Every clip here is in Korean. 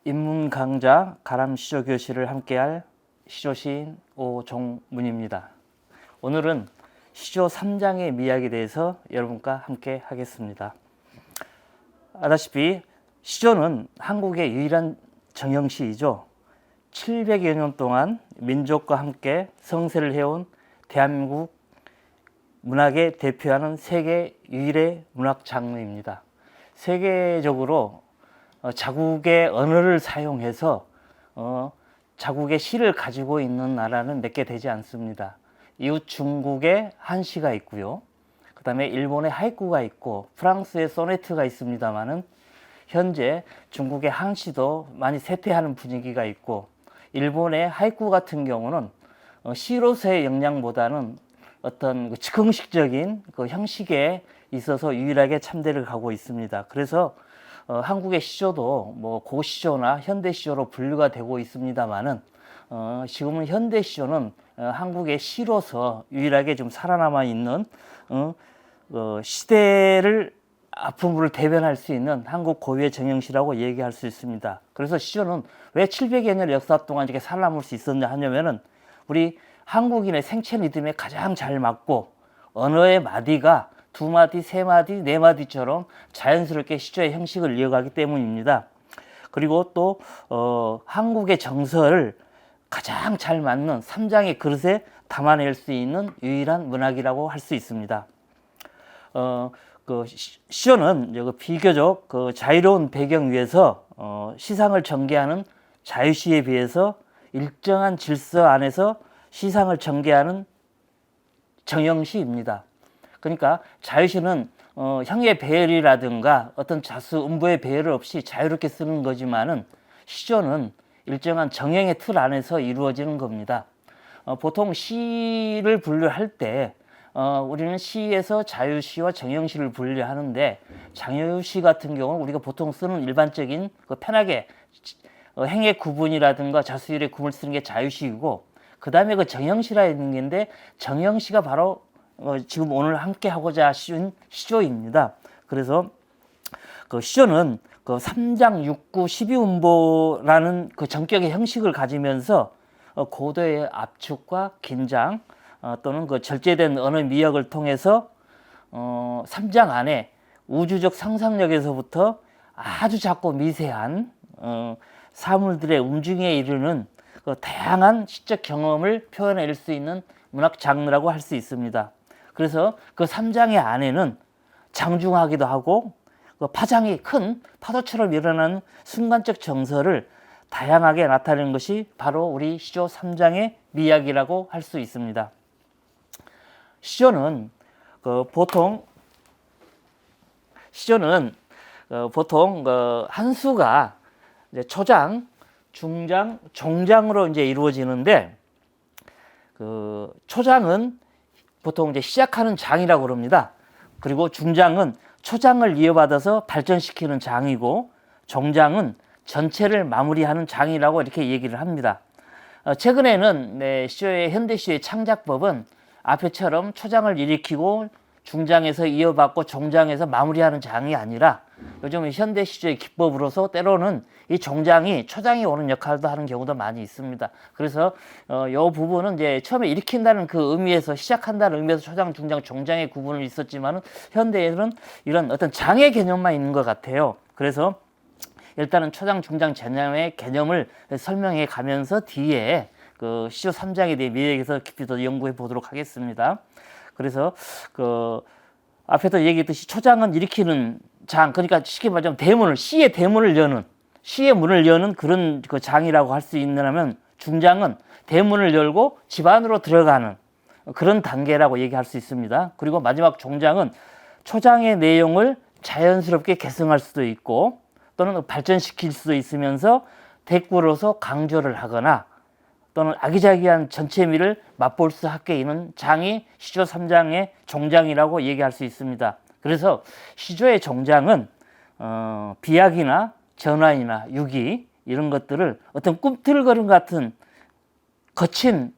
인문 강좌 가람 시조 교실을 함께할 시조시인 오종문입니다. 오늘은 시조 3장의 미학에 대해서 여러분과 함께 하겠습니다. 아다시피 시조는 한국의 유일한 정형시이죠. 700여 년 동안 민족과 함께 성세를 해온 대한민국 문학에 대표하는 세계 유일의 문학 장르입니다. 세계적으로 자국의 언어를 사용해서 자국의 시를 가지고 있는 나라는 몇 개 되지 않습니다. 이웃 중국의 한시가 있고요. 그 다음에 일본의 하이쿠가 있고 프랑스의 소네트가 있습니다만은 현재 중국의 한시도 많이 쇠퇴하는 분위기가 있고 일본의 하이쿠 같은 경우는 시로서의 역량보다는 어떤 즉흥식적인 그 형식에 있어서 유일하게 참대를 가고 있습니다. 그래서 한국의 시조도 뭐 고시조나 현대시조로 분류가 되고 있습니다만은 지금은 현대시조는 한국의 시로서 유일하게 좀 살아남아 있는 시대를 아픔을 대변할 수 있는 한국 고유의 정형시라고 얘기할 수 있습니다. 그래서 시조는 왜 700여 년 역사 동안 이렇게 살아남을 수 있었냐 하냐면은 우리 한국인의 생체 리듬에 가장 잘 맞고 언어의 마디가 두 마디, 세 마디, 네 마디처럼 자연스럽게 시조의 형식을 이어가기 때문입니다. 그리고 또 한국의 정서를 가장 잘 맞는 3장의 그릇에 담아낼 수 있는 유일한 문학이라고 할 수 있습니다. 시조는 비교적 자유로운 배경 위에서 시상을 전개하는 자유시에 비해서 일정한 질서 안에서 시상을 전개하는 정형시입니다. 그러니까 자유시는 형의 배열이라든가 어떤 자수, 음보의 배열을 없이 자유롭게 쓰는 거지만은 시조는 일정한 정형의 틀 안에서 이루어지는 겁니다. 보통 시를 분류할 때 우리는 시에서 자유시와 정형시를 분류하는데 자유시 같은 경우는 우리가 보통 쓰는 일반적인 편하게 행의 구분이라든가 자수율의 구분을 쓰는 게 자유시이고 그 다음에 그 정형시라 있는 게인데 정형시가 바로 지금 오늘 함께 하고자 하신 시조입니다. 그래서 시조는 3장, 6구, 12음보라는 정격의 형식을 가지면서 고도의 압축과 긴장 또는 절제된 언어 미학을 통해서 3장 안에 우주적 상상력에서부터 아주 작고 미세한 사물들의 움직임에 이르는 다양한 시적 경험을 표현할 수 있는 문학 장르라고 할 수 있습니다. 그래서 3장의 안에는 장중하기도 하고 파장이 큰 파도처럼 일어나는 순간적 정서를 다양하게 나타내는 것이 바로 우리 시조 3장의 미학이라고 할 수 있습니다. 시조는 보통 한 수가 이제 초장, 중장, 종장으로 이제 이루어지는데 초장은 보통 이제 시작하는 장이라고 그럽니다. 그리고 중장은 초장을 이어받아서 발전시키는 장이고 종장은 전체를 마무리하는 장이라고 이렇게 얘기를 합니다. 최근에는 시조의 현대시조의 창작법은 앞에처럼 초장을 일으키고 중장에서 이어받고 종장에서 마무리하는 장이 아니라 요즘 현대 시조의 기법으로서 때로는 이 종장이 초장이 오는 역할도 하는 경우도 많이 있습니다. 그래서 이 부분은 이제 처음에 일으킨다는 그 의미에서 시작한다는 의미에서 초장, 중장, 종장의 구분을 있었지만은 현대에는 이런 어떤 장의 개념만 있는 것 같아요. 그래서 일단은 초장, 중장, 전장의 개념을 설명해 가면서 뒤에 시조 3장에 대해 미래에서 깊이 더 연구해 보도록 하겠습니다. 그래서 앞에도 얘기했듯이 초장은 일으키는 장, 그러니까 쉽게 말하자면 대문을, 시의 대문을 여는, 시의 문을 여는 그런 장이라고 할 수 있느냐면 중장은 대문을 열고 집 안으로 들어가는 그런 단계라고 얘기할 수 있습니다. 그리고 마지막 종장은 초장의 내용을 자연스럽게 개성할 수도 있고 또는 발전시킬 수도 있으면서 대꾸로서 강조를 하거나 또는 아기자기한 전체미를 맛볼 수 있게 있는 장이 시조 3장의 종장이라고 얘기할 수 있습니다. 그래서 시조의 종장은 비약이나 전환이나 유기 이런 것들을 어떤 꿈틀거림 같은 거친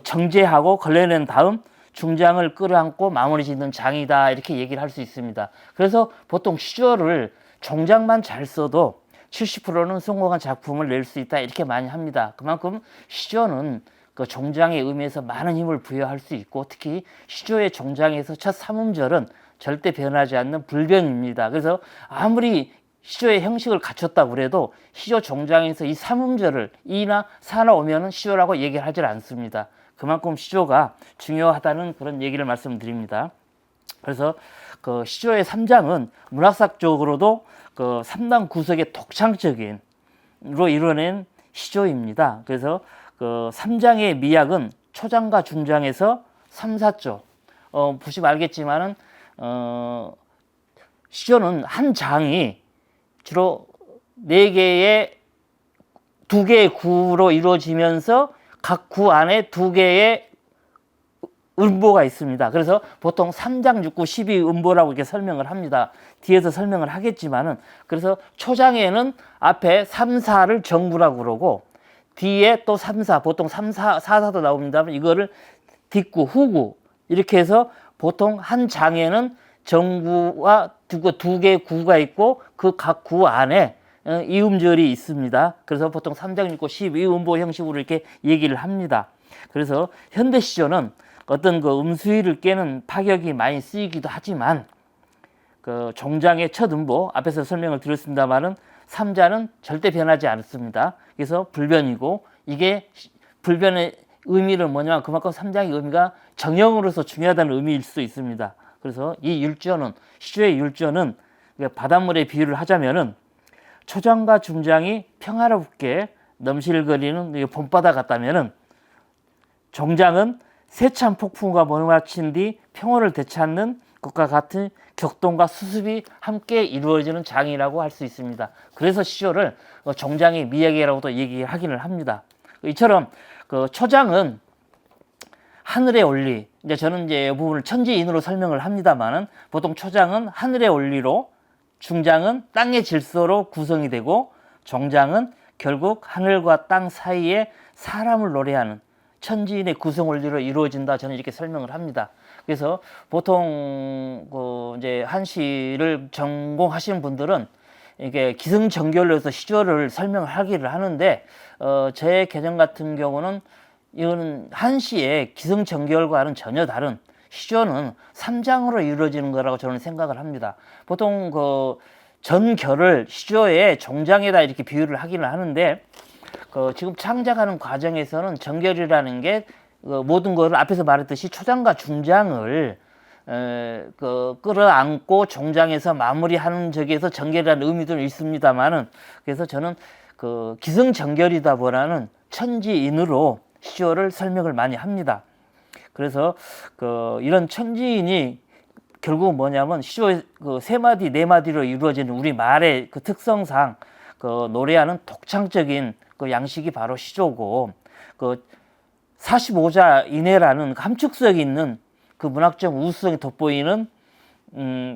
정제하고 걸러낸 다음 중장을 끌어안고 마무리 짓는 장이다 이렇게 얘기를 할 수 있습니다. 그래서 보통 시조를 종장만 잘 써도 70%는 성공한 작품을 낼 수 있다 이렇게 많이 합니다. 그만큼 시조는 그 종장의 의미에서 많은 힘을 부여할 수 있고 특히 시조의 종장에서 첫 삼음절은 절대 변하지 않는 불변입니다. 그래서 아무리 시조의 형식을 갖췄다고 그래도 시조 종장에서 이 삼음절을 이나 사나 오면은 시조라고 얘기를 하질 않습니다. 그만큼 시조가 중요하다는 그런 얘기를 말씀드립니다. 그래서 그 시조의 3장은 문학사적으로도 그 3단 구석의 독창적인로 이루어낸 시조입니다. 그래서 그 3장의 미학은 초장과 중장에서 3, 4조. 보시면 알겠지만은 시조는 한 장이 주로 4개의 2개의 구로 이루어지면서 각 구 안에 2개의 음보가 있습니다. 그래서 보통 3장 6구 12음보라고 이렇게 설명을 합니다. 뒤에서 설명을 하겠지만은 그래서 초장에는 앞에 3, 4를 정구라고 그러고 뒤에 또 3, 4 보통 3, 4, 4, 4도 나옵니다. 이거를 뒷구, 후구 이렇게 해서 보통 한 장에는 정구와 2개의 구가 있고 그 각 구 안에 이음절이 있습니다. 그래서 보통 3장 6구 12음보 형식으로 이렇게 얘기를 합니다. 그래서 현대 시조는 어떤 그 음수위를 깨는 파격이 많이 쓰이기도 하지만 그 종장의 첫 음보 앞에서 설명을 드렸습니다만은 3자는 절대 변하지 않습니다. 그래서 불변이고 이게 불변의 의미를 뭐냐면 그만큼 3장의 의미가 정형으로서 중요하다는 의미일 수 있습니다. 그래서 이 율조는 시조의 율조는 바닷물에 비유를 하자면은 초장과 중장이 평화롭게 넘실거리는 봄바다 같다면은 종장은 세찬 폭풍과 몰아친 뒤 평온을 되찾는 것과 같은 격동과 수습이 함께 이루어지는 장이라고 할 수 있습니다. 그래서 시조를 종장의 미학이라고도 얘기하기는 합니다. 이처럼 그 초장은 하늘의 원리, 이제 저는 이제 이 부분을 천지인으로 설명을 합니다만은 보통 초장은 하늘의 원리로, 중장은 땅의 질서로 구성이 되고, 종장은 결국 하늘과 땅 사이에 사람을 노래하는 천지인의 구성 원리로 이루어진다. 저는 이렇게 설명을 합니다. 그래서 보통 그 이제 한시를 전공하시는 분들은 이게 기승전결로 해서 시조를 설명을 하기를 하는데 제 개념 같은 경우는 이거는 한시의 기승전결과는 전혀 다른 시조는 3장으로 이루어지는 거라고 저는 생각을 합니다. 보통 그 전결을 시조의 종장에다 이렇게 비유를 하기는 하는데 지금 창작하는 과정에서는 정결이라는 게 모든 것을 앞에서 말했듯이 초장과 중장을 끌어안고 종장에서 마무리하는 적에서 정결이라는 의미도 있습니다만은 그래서 저는 그 기승전결이다보다는 천지인으로 시조를 설명을 많이 합니다. 그래서 이런 천지인이 결국 뭐냐면 시조의 세 마디 네 마디로 이루어지는 우리 말의 그 특성상 노래하는 독창적인 그 양식이 바로 시조고 45자 이내라는 함축성이 있는 그 문학적 우수성이 돋보이는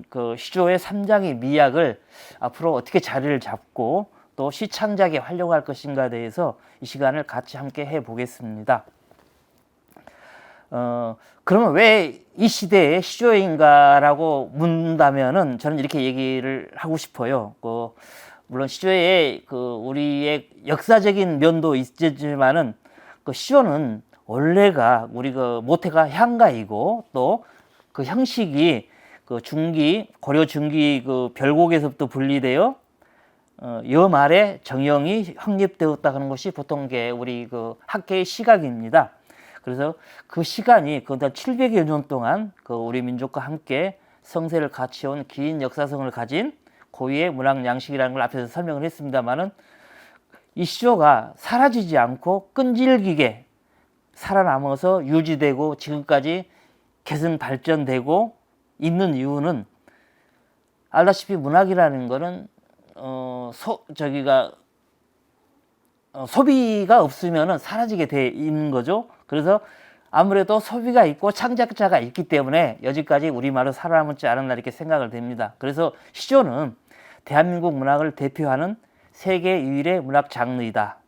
그 시조의 3장의 미학을 앞으로 어떻게 자리를 잡고 또 시창작에 활용할 것인가에 대해서 이 시간을 같이 함께 해 보겠습니다. 그러면 왜 이 시대에 시조인가라고 묻는다면은 저는 이렇게 얘기를 하고 싶어요. 물론 시조의 우리의 역사적인 면도 있지만은 시조는 원래가 우리 모태가 향가이고 또 그 형식이 중기 고려 중기 별곡에서부터 분리되어 여말에 정형이 확립되었다 하는 것이 보통 게 우리 학계의 시각입니다. 그래서 그 시간이 그다 700여 년 동안 우리 민족과 함께 성세를 갖춰온 긴 역사성을 가진 고유의 문학 양식이라는 걸 앞에서 설명을 했습니다만은 이 시조가 사라지지 않고 끈질기게 살아남아서 유지되고 지금까지 개선 발전되고 있는 이유는 알다시피 문학이라는 거는 소비가 없으면 사라지게 돼 있는 거죠. 그래서 아무래도 소비가 있고 창작자가 있기 때문에 여지까지 우리말은 살아남지 않았나 이렇게 생각을 됩니다. 그래서 시조는 대한민국 문학을 대표하는 세계 유일의 문학 장르이다.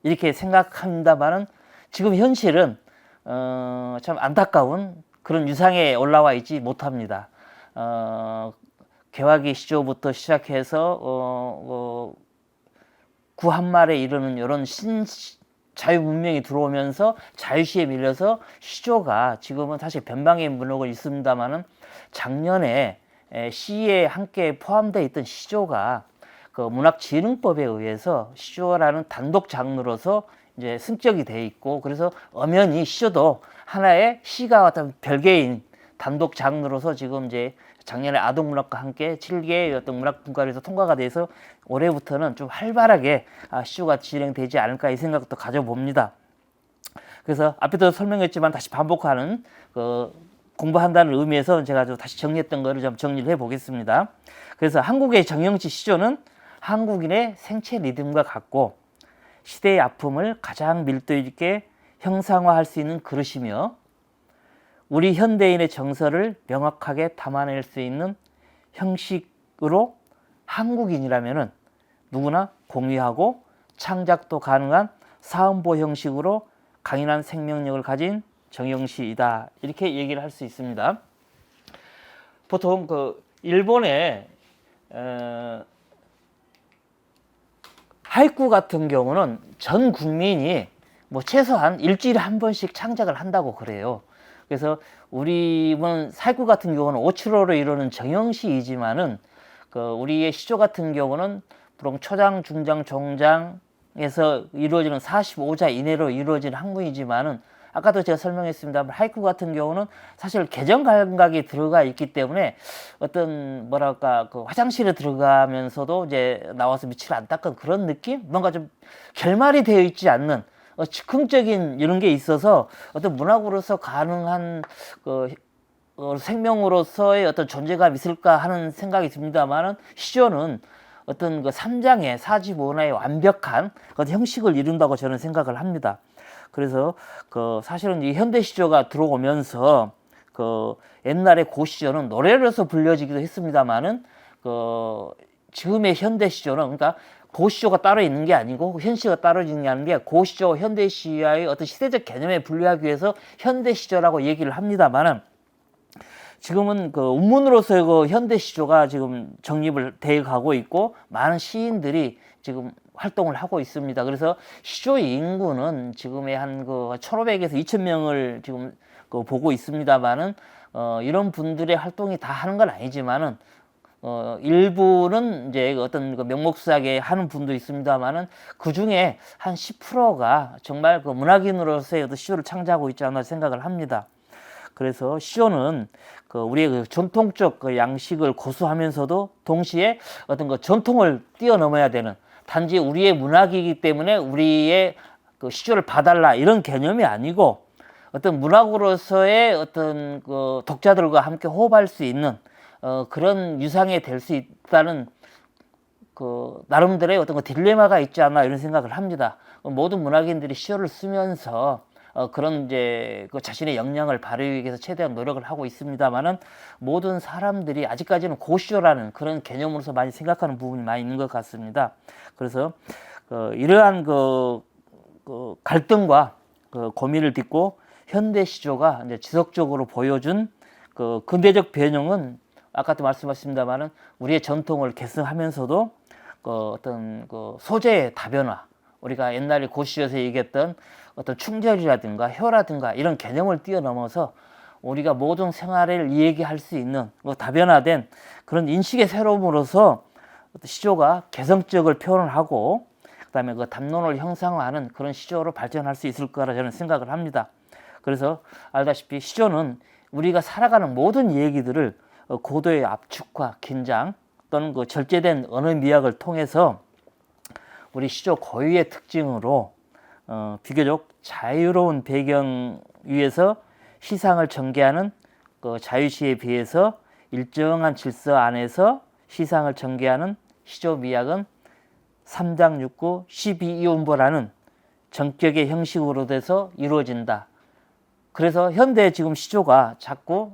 이렇게 생각합니다만은 지금 현실은 참 안타까운 그런 유상에 올라와 있지 못합니다. 개화기 시조부터 시작해서 구한말에 이르는 이런 자유 문명이 들어오면서 자유시에 밀려서 시조가 지금은 사실 변방의 문학은 있습니다만은 작년에 시에 함께 포함되어 있던 시조가 그 문학진흥법에 의해서 시조라는 단독 장르로서 이제 승격이 돼 있고, 그래서 엄연히 시조도 하나의 시가 어떤 별개인 단독 장르로서 지금 이제 작년에 아동문학과 함께 7개의 어떤 문학분과에서 통과가 돼서 올해부터는 좀 활발하게 시조가 진행되지 않을까 이 생각도 가져봅니다. 그래서 앞에도 설명했지만 다시 반복하는 그 공부한다는 의미에서 제가 좀 다시 정리했던 거를 좀 정리를 해보겠습니다. 그래서 한국의 정형시 시조는 한국인의 생체 리듬과 같고 시대의 아픔을 가장 밀도 있게 형상화할 수 있는 그릇이며 우리 현대인의 정서를 명확하게 담아낼 수 있는 형식으로 한국인이라면 누구나 공유하고 창작도 가능한 사음보 형식으로 강인한 생명력을 가진 정형시이다, 이렇게 얘기를 할 수 있습니다. 보통 그 일본의 하이쿠 같은 경우는 전 국민이 뭐 최소한 일주일에 한 번씩 창작을 한다고 그래요. 그래서 우리는 하이쿠 같은 경우는 오치로로 이루는 정형시이지만은 그 우리의 시조 같은 경우는 보통 초장, 중장, 종장에서 이루어지는 45자 이내로 이루어지는 학문이지만은 아까도 제가 설명했습니다만 하이쿠 같은 경우는 사실 개정 감각이 들어가 있기 때문에 어떤 뭐랄까 그 화장실에 들어가면서도 이제 나와서 밑을 안 닦은 그런 느낌, 뭔가 좀 결말이 되어 있지 않는 즉흥적인 이런 게 있어서 어떤 문학으로서 가능한 그 생명으로서의 어떤 존재감이 있을까 하는 생각이 듭니다만은 시조는 어떤 그 3장의 사지문화의 완벽한 어떤 형식을 이룬다고 저는 생각을 합니다. 그래서 그 사실은 이 현대 시조가 들어오면서 그 옛날에 고시조는 노래로서 불려지기도 했습니다만은 그 지금의 현대 시조는 그러니까 고시조가 따로 있는 게 아니고 현시가 따로 있는 게 고시조, 현대시와의 어떤 시대적 개념에 분류하기 위해서 현대시조라고 얘기를 합니다만은 지금은 그 운문으로서의 그 현대시조가 지금 정립을 돼 가고 있고 많은 시인들이 지금 활동을 하고 있습니다. 그래서 시조 인구는 지금의 한 그 1,500에서 2,000명을 지금 그 보고 있습니다만은 이런 분들의 활동이 다 하는 건 아니지만은 일부는 이제 어떤 그 명목수하게 하는 분도 있습니다만은 그 중에 한 10%가 정말 그 문학인으로서의 어떤 시조를 창작하고 있지 않나 생각을 합니다. 그래서 시조는 그 우리의 그 전통적 그 양식을 고수하면서도 동시에 어떤 그 전통을 뛰어넘어야 되는, 단지 우리의 문학이기 때문에 우리의 그 시조를 봐달라 이런 개념이 아니고 어떤 문학으로서의 어떤 그 독자들과 함께 호흡할 수 있는 그런 유상이 될 수 있다는 그 나름대로의 어떤 그 딜레마가 있지 않나 이런 생각을 합니다. 모든 문학인들이 시조를 쓰면서 그런 이제 그 자신의 역량을 발휘하기 위해서 최대한 노력을 하고 있습니다만은 모든 사람들이 아직까지는 고시조라는 그런 개념으로서 많이 생각하는 부분이 많이 있는 것 같습니다. 그래서 이러한 그 갈등과 그 고민을 딛고 현대 시조가 이제 지속적으로 보여준 그 근대적 변형은 아까도 말씀하셨습니다만은 우리의 전통을 계승하면서도 그 어떤 그 소재의 다변화, 우리가 옛날에 고시조에서 얘기했던 어떤 충절이라든가 효라든가 이런 개념을 뛰어넘어서 우리가 모든 생활을 이야기할 수 있는 다변화된 그런 인식의 새로움으로서 시조가 개성적을 표현을 하고 그다음에 그 담론을 형상화하는 그런 시조로 발전할 수 있을 거라 저는 생각을 합니다. 그래서 알다시피 시조는 우리가 살아가는 모든 얘기들을 고도의 압축과 긴장 또는 그 절제된 언어 미학을 통해서 우리 시조 고유의 특징으로 비교적 자유로운 배경 위에서 시상을 전개하는 그 자유시에 비해서 일정한 질서 안에서 시상을 전개하는 시조 미학은 3장 6구 12이온보라는 전격의 형식으로 돼서 이루어진다. 그래서 현대 지금 시조가 자꾸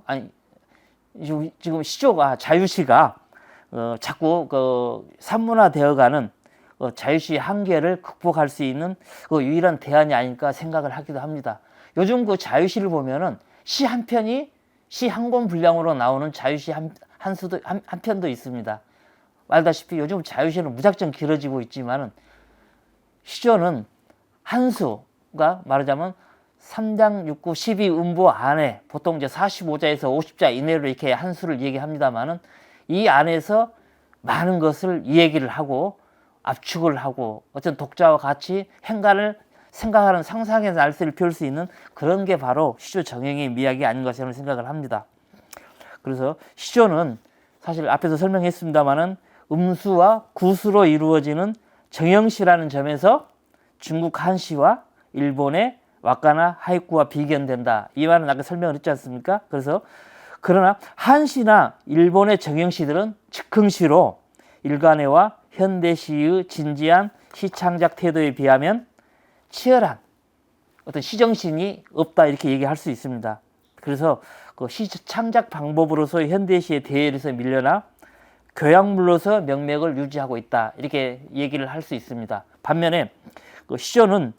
지금 시조가 자유시가 자꾸 그 산문화되어가는 자유시의 한계를 극복할 수 있는 그 유일한 대안이 아닐까 생각을 하기도 합니다. 요즘 그 자유시를 보면은 시 한 편이 시 한 권 분량으로 나오는 자유시 한 한 편도 있습니다. 알다시피 요즘 자유시는 무작정 길어지고 있지만은 시조는 한 수가 말하자면 3장 6구 12음보 안에 보통 이제 45자에서 50자 이내로 이렇게 한 수를 얘기합니다만은 이 안에서 많은 것을 이야기를 하고 압축을 하고 어떤 독자와 같이 행간을 생각하는 상상의 날씨를 피울 수 있는 그런 게 바로 시조 정형의 미학이 아닌가 저는 생각을 합니다. 그래서 시조는 사실 앞에서 설명했습니다마는 음수와 구수로 이루어지는 정형시라는 점에서 중국 한시와 일본의 와카나 하이쿠와 비견된다. 이 말은 아까 설명을 했지 않습니까? 그래서 그러나 한시나 일본의 정형시들은 즉흥시로 일간해와 현대시의 진지한 시창작 태도에 비하면 치열한 어떤 시정신이 없다 이렇게 얘기할 수 있습니다. 그래서 그 시창작 방법으로서 현대시의 대열에서 밀려나 교양물로서 명맥을 유지하고 있다 이렇게 얘기를 할 수 있습니다. 반면에 그 시조는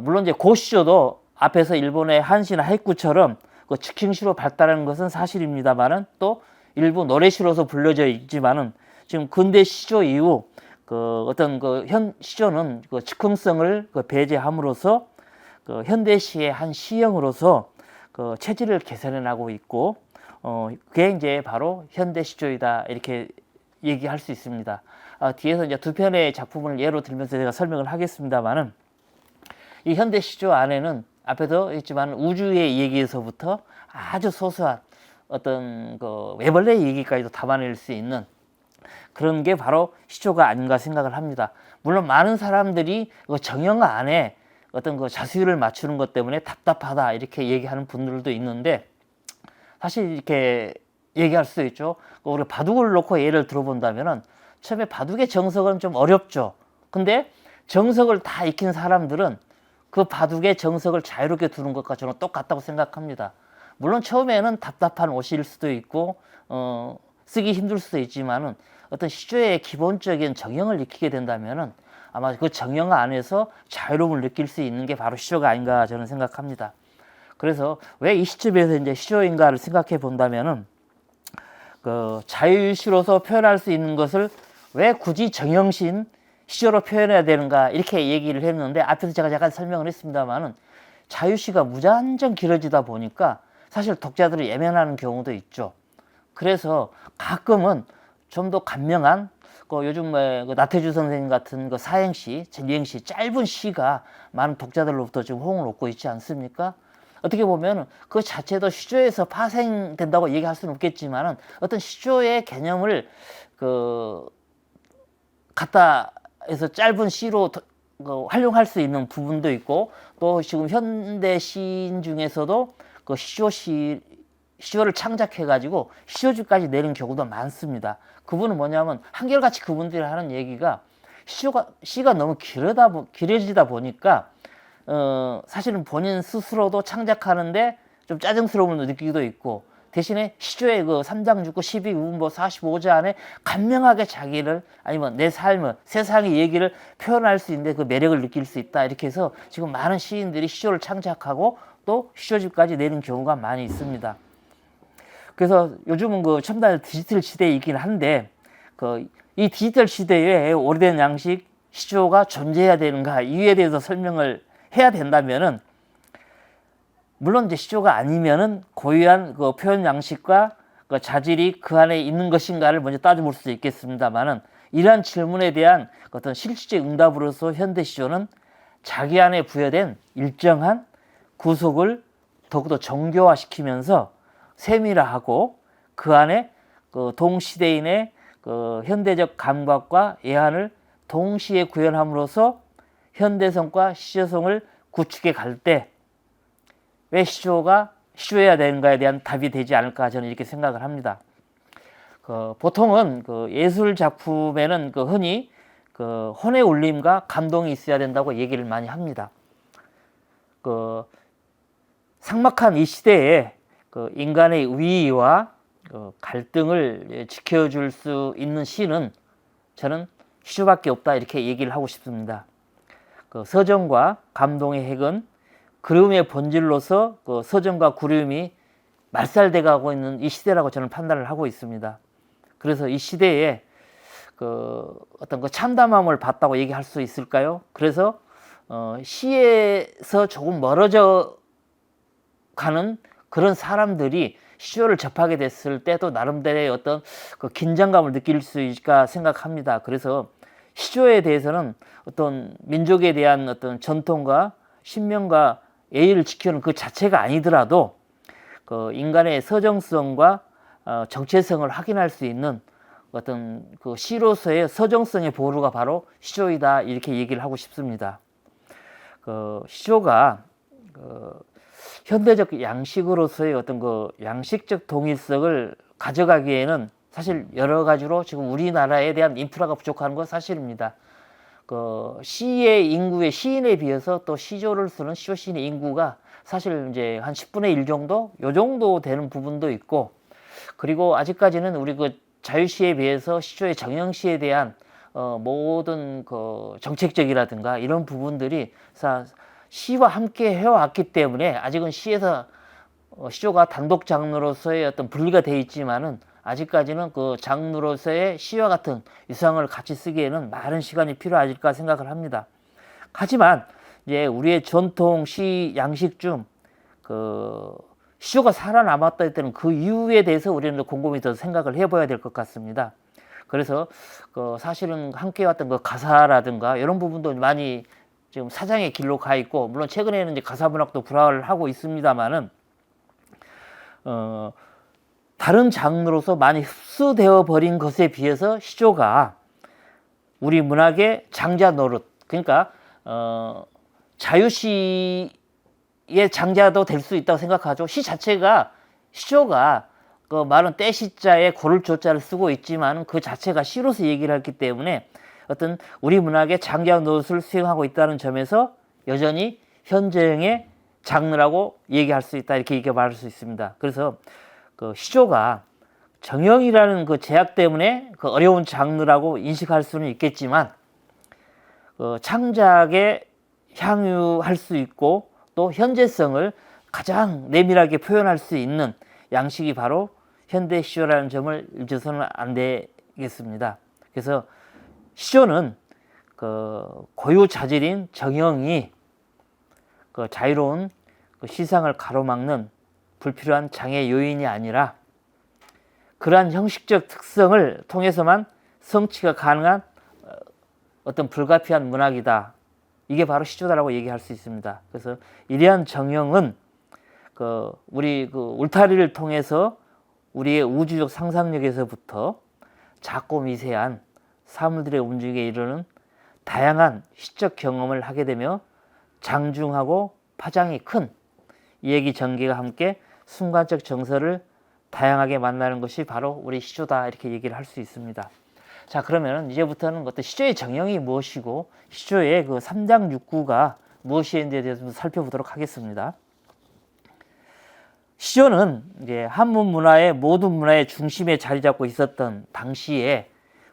물론 이제 고시조도 앞에서 일본의 한시나 하이쿠처럼 그 즉흥시로 발달하는 것은 사실입니다만은 또 일부 노래시로서 불려져 있지만은 지금 근대 시조 이후 그 어떤 그 시조는 그 즉흥성을 그 배제함으로써 그 현대시의 한 시형으로서 그 체질을 개선해 나가고 있고 그게 이제 바로 현대 시조이다 이렇게 얘기할 수 있습니다. 뒤에서 이제 두 편의 작품을 예로 들면서 제가 설명을 하겠습니다만은 이 현대 시조 안에는 앞에도 했지만 우주의 얘기에서부터 아주 소소한 어떤 그 외벌레 얘기까지도 담아낼 수 있는 그런 게 바로 시조가 아닌가 생각을 합니다. 물론 많은 사람들이 그 정형 안에 어떤 그 자수율을 맞추는 것 때문에 답답하다 이렇게 얘기하는 분들도 있는데 사실 이렇게 얘기할 수도 있죠. 우리 바둑을 놓고 예를 들어본다면은 처음에 바둑의 정석은 좀 어렵죠. 근데 정석을 다 익힌 사람들은 그 바둑의 정석을 자유롭게 두는 것과 저는 똑같다고 생각합니다. 물론 처음에는 답답한 옷일 수도 있고 쓰기 힘들 수도 있지만은 어떤 시조의 기본적인 정형을 익히게 된다면은 아마 그 정형 안에서 자유로움을 느낄 수 있는 게 바로 시조가 아닌가 저는 생각합니다. 그래서 왜 이 시점에서 이제 시조인가를 생각해 본다면은 그 자유시로서 표현할 수 있는 것을 왜 굳이 정형신 시조로 표현해야 되는가 이렇게 얘기를 했는데 앞에서 제가 잠깐 설명을 했습니다만은 자유시가 무한정 길어지다 보니까 사실 독자들이 예면하는 경우도 있죠. 그래서 가끔은 좀 더 간명한 요즘 그 나태주 선생님 같은 그 사행시, 유행시, 짧은 시가 많은 독자들로부터 지금 호응을 얻고 있지 않습니까? 어떻게 보면 그 자체도 시조에서 파생된다고 얘기할 수는 없겠지만은 어떤 시조의 개념을 갖다 해서 짧은 시로 활용할 수 있는 부분도 있고 또 지금 현대 시인 중에서도 그 시조를 창작해가지고 시조집까지 내는 경우도 많습니다. 그분은 뭐냐면 한결같이 그분들이 하는 얘기가 시가 너무 길어지다 보니까 사실은 본인 스스로도 창작하는데 좀 짜증스러움을 느끼기도 있고 대신에 시조의 그 3장 6구 12음보 45자 안에 간명하게 자기를 아니면 내 삶을 세상의 얘기를 표현할 수 있는데 그 매력을 느낄 수 있다 이렇게 해서 지금 많은 시인들이 시조를 창작하고 또 시조집까지 내는 경우가 많이 있습니다. 그래서 요즘은 그 첨단 디지털 시대에 있긴 한데 이 디지털 시대에 오래된 양식 시조가 존재해야 되는가 이유에 대해서 설명을 해야 된다면은 물론 이제 시조가 아니면은 고유한 그 표현 양식과 그 자질이 그 안에 있는 것인가를 먼저 따져볼 수 있겠습니다만은 이러한 질문에 대한 어떤 실질적 응답으로서 현대 시조는 자기 안에 부여된 일정한 구속을 더욱더 정교화시키면서 세밀화하고 그 안에 그 동시대인의 그 현대적 감각과 예한을 동시에 구현함으로써 현대성과 시조성을 구축해 갈 때 왜 시조해야 되는가에 대한 답이 되지 않을까 저는 이렇게 생각을 합니다. 보통은 그 예술 작품에는 흔히 혼의 울림과 감동이 있어야 된다고 얘기를 많이 합니다. 삭막한 이 시대에 인간의 위의와 갈등을 지켜줄 수 있는 시는 저는 시조밖에 없다 이렇게 얘기를 하고 싶습니다. 서정과 감동의 핵은 그리움의 본질로서 서정과 그리움이 말살돼 가고 있는 이 시대라고 저는 판단을 하고 있습니다. 그래서 이 시대에 어떤 참담함을 봤다고 얘기할 수 있을까요? 그래서 시에서 조금 멀어져 가는 그런 사람들이 시조를 접하게 됐을 때도 나름대로의 어떤 긴장감을 느낄 수 있을까 생각합니다. 그래서 시조에 대해서는 어떤 민족에 대한 어떤 전통과 신명과 예의를 지키는 그 자체가 아니더라도 인간의 서정성과 정체성을 확인할 수 있는 어떤 시로서의 서정성의 보루가 바로 시조이다, 이렇게 얘기를 하고 싶습니다. 시조가 현대적 양식으로서의 어떤 양식적 동일성을 가져가기에는 사실 여러 가지로 지금 우리나라에 대한 인프라가 부족한 건 사실입니다. 시의 인구의 시인에 비해서 또 시조를 쓰는 시조 시인의 인구가 사실 이제 한 10분의 1 정도? 요 정도 되는 부분도 있고, 그리고 아직까지는 우리 자유시에 비해서 시조의 정형시에 대한 모든 정책적이라든가 이런 부분들이 시와 함께 해왔기 때문에 아직은 시에서 시조가 단독 장르로서의 어떤 분리가 되어 있지만은 아직까지는 그 장르로서의 시와 같은 유상을 같이 쓰기에는 많은 시간이 필요하실까 생각을 합니다. 하지만 이제 우리의 전통 시 양식 중 시조가 살아남았다 때는 그 이유에 대해서 우리는 곰곰이 더 생각을 해봐야 될 것 같습니다. 그래서 사실은 함께 왔던 가사라든가 이런 부분도 많이 지금 사장의 길로 가 있고, 물론 최근에는 이제 가사 문학도 불화를 하고 있습니다만은 다른 장르로서 많이 흡수되어 버린 것에 비해서 시조가 우리 문학의 장자 노릇, 그러니까 자유시의 장자도 될 수 있다고 생각하죠. 시 자체가, 시조가 말은 떼시자에 고를 조자를 쓰고 있지만 그 자체가 시로서 얘기를 했기 때문에 어떤 우리 문학의 장자 노릇을 수행하고 있다는 점에서 여전히 현재형의 장르라고 얘기할 수 있다, 이렇게 말할 수 있습니다. 그래서 시조가 정형이라는 제약 때문에 어려운 장르라고 인식할 수는 있겠지만 창작에 향유할 수 있고 또 현재성을 가장 내밀하게 표현할 수 있는 양식이 바로 현대 시조라는 점을 잊어서는 안 되겠습니다. 그래서 시조는 고유 자질인 정형이 자유로운 시상을 가로막는 불필요한 장애 요인이 아니라 그러한 형식적 특성을 통해서만 성취가 가능한 어떤 불가피한 문학이다. 이게 바로 시조다라고 얘기할 수 있습니다. 그래서 이러한 정형은 우리 울타리를 통해서 우리의 우주적 상상력에서부터 작고 미세한 사물들의 움직임에 이르는 다양한 시적 경험을 하게 되며 장중하고 파장이 큰 얘기 전개가 함께 순간적 정서를 다양하게 만나는 것이 바로 우리 시조다, 이렇게 얘기를 할 수 있습니다. 자, 그러면 이제부터는 어떤 시조의 정형이 무엇이고 시조의 3장 6구가 무엇인지에 대해서 살펴보도록 하겠습니다. 시조는 이제 한문 문화의 모든 문화의 중심에 자리 잡고 있었던 당시에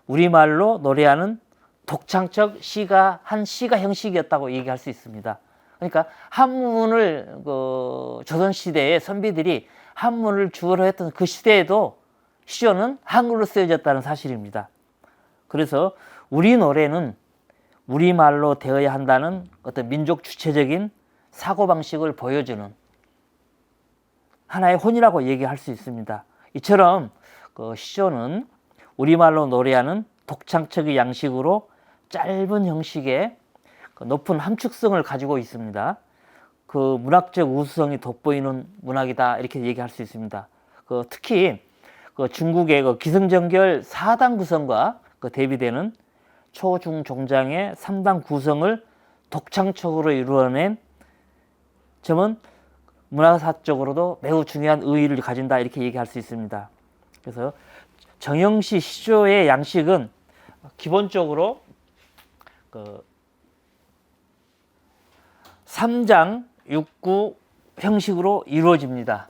우리말로 노래하는 독창적 시가 형식이었다고 얘기할 수 있습니다. 그러니까 한문을 조선시대의 선비들이 한문을 주어로 했던 그 시대에도 시조는 한글로 쓰여졌다는 사실입니다. 그래서 우리 노래는 우리말로 되어야 한다는 어떤 민족 주체적인 사고방식을 보여주는 하나의 혼이라고 얘기할 수 있습니다. 이처럼 시조는 우리말로 노래하는 독창적의 양식으로 짧은 형식의 높은 함축성을 가지고 있습니다. 문학적 우수성이 돋보이는 문학이다, 이렇게 얘기할 수 있습니다. 특히 중국의 기승전결 4단 구성과 대비되는 초중종장의 3단 구성을 독창적으로 이루어낸 점은 문화사적으로도 매우 중요한 의의를 가진다, 이렇게 얘기할 수 있습니다. 그래서 정형시 시조의 양식은 기본적으로 3장 6구 형식으로 이루어집니다.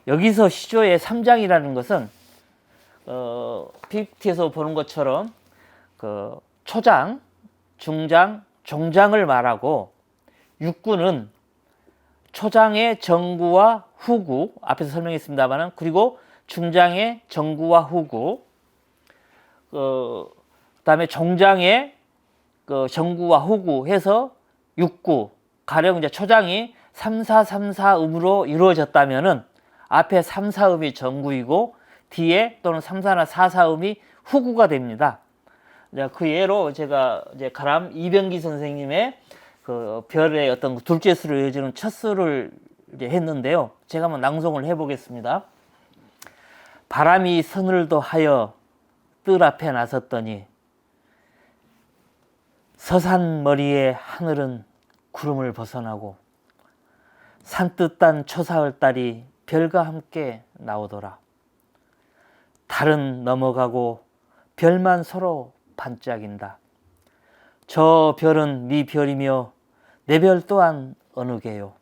여기서 시조의 3장이라는 것은 PPT에서 보는 것처럼 초장, 중장, 종장을 말하고 6구는 초장의 정구와 후구, 앞에서 설명했습니다만, 그리고 중장의 정구와 후구, 그다음에 정장에 정구와 후구 해서 6구, 가령 이제 초장이 3, 4, 3, 4음으로 이루어졌다면은 앞에 3, 4음이 정구이고 뒤에 또는 3, 4나 4, 4음이 후구가 됩니다. 그 예로 제가 이제 가람 이병기 선생님의 그 별의 어떤 둘째 수로 이어지는 첫 수를 이제 했는데요. 제가 한번 낭송을 해보겠습니다. 바람이 서늘도 하여 뜰 앞에 나섰더니 서산 머리에 하늘은 구름을 벗어나고 산뜻한 초사흘달이 별과 함께 나오더라. 달은 넘어가고 별만 서로 반짝인다. 저 별은 네 별이며 내 별 또한 어느 게요.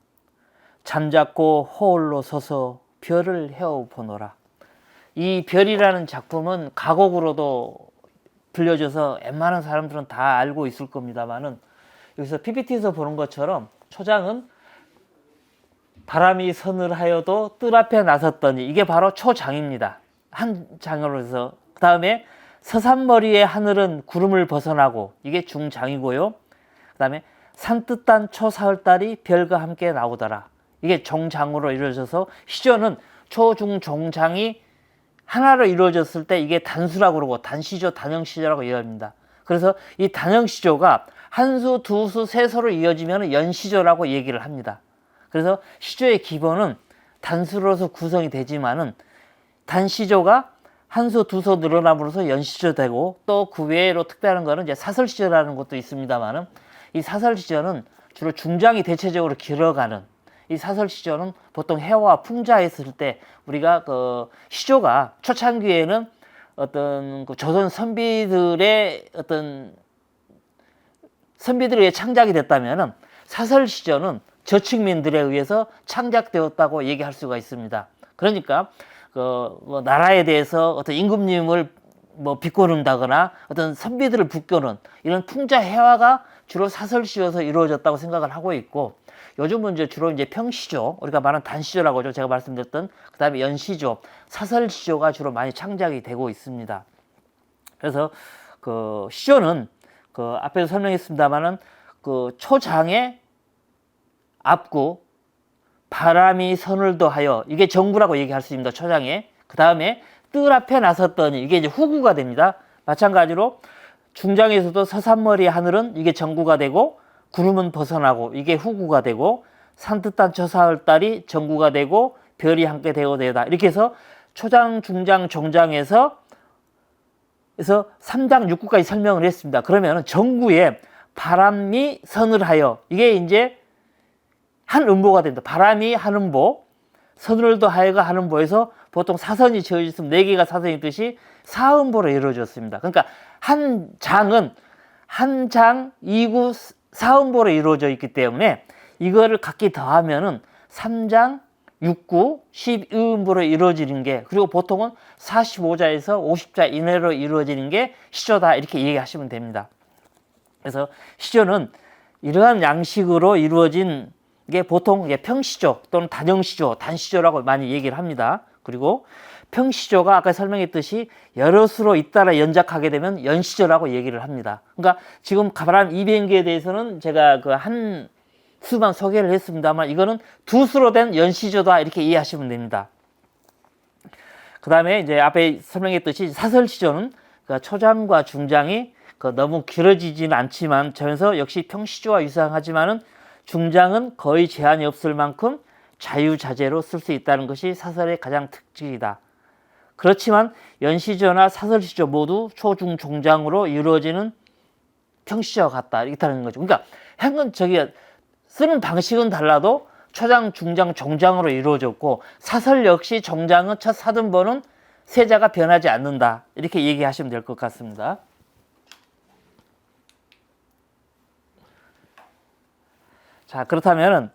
잠잡고 호홀로 서서 별을 헤어보노라. 이 별이라는 작품은 가곡으로도 불려져서 웬만한 사람들은 다 알고 있을 겁니다만은 여기서 PPT에서 보는 것처럼 초장은 바람이 서늘하여도 뜰 앞에 나섰더니 이게 바로 초장입니다. 한 장으로 해서 그 다음에 서산머리의 하늘은 구름을 벗어나고 이게 중장이고요. 그 다음에 산뜻한 초사흘달이 별과 함께 나오더라. 이게 종장으로 이루어져서 시조는 초중종장이 하나로 이루어졌을 때 이게 단수라고 그러고 단시조, 단형시조라고 이야기합니다. 그래서 이 단형시조가 한 수, 두 수, 세 수로 이어지면 연시조라고 얘기를 합니다. 그래서 시조의 기본은 단수로서 구성이 되지만은 단시조가 한 수, 두 수 늘어남으로써 연시조 되고 또 그 외로 특별한 거는 이제 사설시조라는 것도 있습니다만은 이 사설시조는 주로 중장이 대체적으로 길어가는 이 사설시조는 보통 해와 풍자했을 때 우리가 그 시조가 초창기에는 어떤 그 조선 선비들의 어떤 선비들에 의해 창작이 됐다면은 사설시조는 저축민들에 의해서 창작되었다고 얘기할 수가 있습니다. 그러니까 뭐 나라에 대해서 어떤 임금님을 뭐 비꼬는다거나 어떤 선비들을 붙거는 이런 풍자 해화가 주로 사설시조에서 이루어졌다고 생각을 하고 있고 요즘은 이제 주로 이제 평시조, 우리가 말하는 단시조라고 하죠. 제가 말씀드렸던 그 다음에 연시조, 사설시조가 주로 많이 창작이 되고 있습니다. 그래서 그 시조는 그 앞에서 설명했습니다만은 그 초장의 앞구, 바람이 서늘도 하여 이게 정구라고 얘기할 수 있습니다. 초장에. 그 다음에 뜰 앞에 나섰더니 이게 이제 후구가 됩니다. 마찬가지로 중장에서도 서산머리 하늘은 이게 정구가 되고 구름은 벗어나고 이게 후구가 되고 산뜻한 초사흘달이 정구가 되고 별이 함께 되다 이렇게 해서 초장, 중장, 종장에서 3장 6구까지 설명을 했습니다. 그러면 정구에 바람이 서늘하여 이게 이제 한 음보가 됩니다. 바람이 한 음보, 서늘도 하여가 한 음보에서 보통 사선이 지어졌으면 4개가 사선이 있듯이 4음보로 이루어졌습니다. 그러니까 한 장은 한 장 2구 4음보로 이루어져 있기 때문에 이거를 각기 더하면은 3장 6구 12음보로 이루어지는 게 그리고 보통은 45자에서 50자 이내로 이루어지는 게 시조다 이렇게 얘기하시면 됩니다. 그래서 시조는 이러한 양식으로 이루어진 게 보통 평시조 또는 단형시조, 단시조라고 많이 얘기를 합니다. 그리고 평시조가 아까 설명했듯이 여러 수로 잇따라 연작하게 되면 연시조라고 얘기를 합니다. 그러니까 지금 가바람 200개에 대해서는 제가 그 한 수만 소개를 했습니다만 이거는 두 수로 된 연시조다 이렇게 이해하시면 됩니다. 그 다음에 이제 앞에 설명했듯이 사설시조는 그 초장과 중장이 너무 길어지지는 않지만 저면서 역시 평시조와 유사하지만은 중장은 거의 제한이 없을 만큼 자유자재로 쓸 수 있다는 것이 사설의 가장 특징이다. 그렇지만 연시조나 사설시조 모두 초중 종장으로 이루어지는 평시조와 같다 이렇다는 거죠. 그러니까 쓰는 방식은 달라도 초장, 중장, 종장으로 이루어졌고 사설 역시 종장은 첫 사등보는 세자가 변하지 않는다 이렇게 얘기하시면 될 것 같습니다. 자, 그렇다면은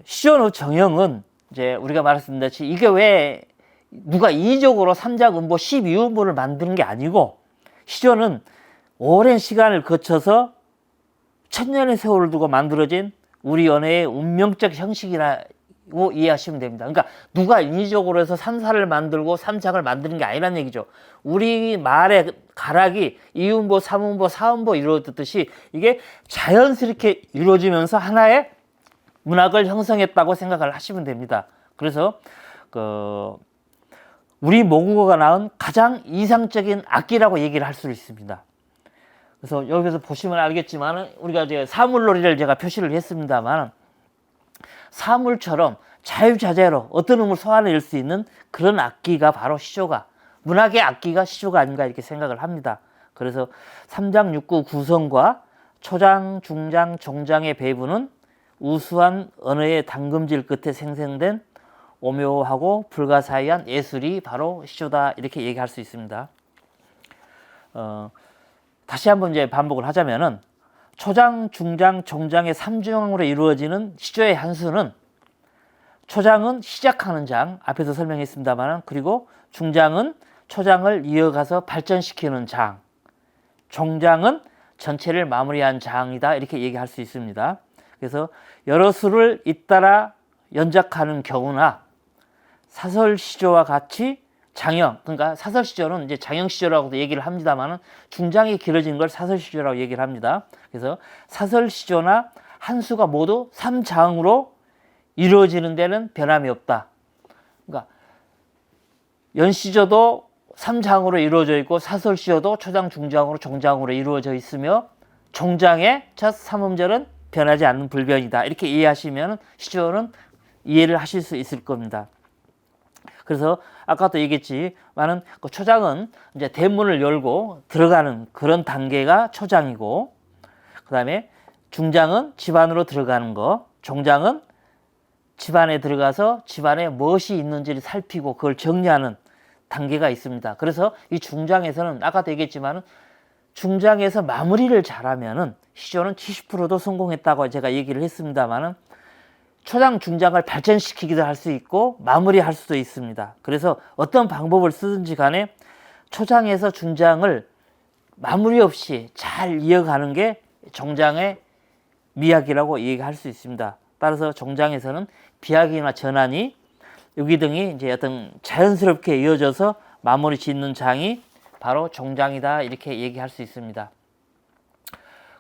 시조의 정형은 이제 우리가 말했습니다. 이게 왜 누가 인위적으로 3장 음보 12음보를 만드는 게 아니고 시조는 오랜 시간을 거쳐서 천년의 세월을 두고 만들어진 우리 연애의 운명적 형식이라 이해하시면 됩니다. 그러니까 누가 인위적으로 해서 3사를 만들고 3장을 만드는 게 아니란 얘기죠. 우리 말의 가락이 이음보, 삼음보, 사음보 이루어졌듯이 이게 자연스럽게 이루어지면서 하나의 문학을 형성했다고 생각을 하시면 됩니다. 그래서 우리 모국어가 낳은 가장 이상적인 악기라고 얘기를 할 수 있습니다. 그래서 여기서 보시면 알겠지만 우리가 이제 사물놀이를 제가 표시를 했습니다만 사물처럼 자유자재로 어떤 음을 소화낼 수 있는 그런 악기가 바로 시조가, 문학의 악기가 시조가 아닌가 이렇게 생각을 합니다. 그래서 3장 6구 구성과 초장, 중장, 종장의 배분은 우수한 언어의 당금질 끝에 생성된 오묘하고 불가사의한 예술이 바로 시조다 이렇게 얘기할 수 있습니다. 다시 한번 이제 반복을 하자면은 초장, 중장, 종장의 3중으로 이루어지는 시조의 한 수는 초장은 시작하는 장, 앞에서 설명했습니다만, 그리고 중장은 초장을 이어가서 발전시키는 장, 종장은 전체를 마무리한 장이다 이렇게 얘기할 수 있습니다. 그래서 여러 수를 잇따라 연작하는 경우나 사설시조와 같이 장형, 그러니까 사설시조는 이제 장형시조라고도 얘기를 합니다만 중장이 길어지는 걸 사설시조라고 얘기를 합니다. 그래서 사설시조나 한 수가 모두 3장으로 이루어지는 데는 변함이 없다. 그러니까 연시조도 3장으로 이루어져 있고 사설시조도 초장, 중장으로, 종장으로 이루어져 있으며 종장의 첫 3음절은 변하지 않는 불변이다. 이렇게 이해하시면 시조는 이해를 하실 수 있을 겁니다. 그래서 아까도 얘기했지만은 그 초장은 이제 대문을 열고 들어가는 그런 단계가 초장이고, 그 다음에 중장은 집 안으로 들어가는 거, 종장은 집 안에 들어가서 집 안에 무엇이 있는지를 살피고 그걸 정리하는 단계가 있습니다. 그래서 이 중장에서는 아까도 얘기했지만은 중장에서 마무리를 잘하면은 시조는 70%도 성공했다고 제가 얘기를 했습니다만은 초장, 중장을 발전시키기도 할 수 있고 마무리할 수도 있습니다. 그래서 어떤 방법을 쓰든지 간에 초장에서 중장을 마무리 없이 잘 이어가는 게 종장의 미학이라고 얘기할 수 있습니다. 따라서 종장에서는 비약이나 전환이 여기 등이 이제 어떤 자연스럽게 이어져서 마무리 짓는 장이 바로 종장이다 이렇게 얘기할 수 있습니다.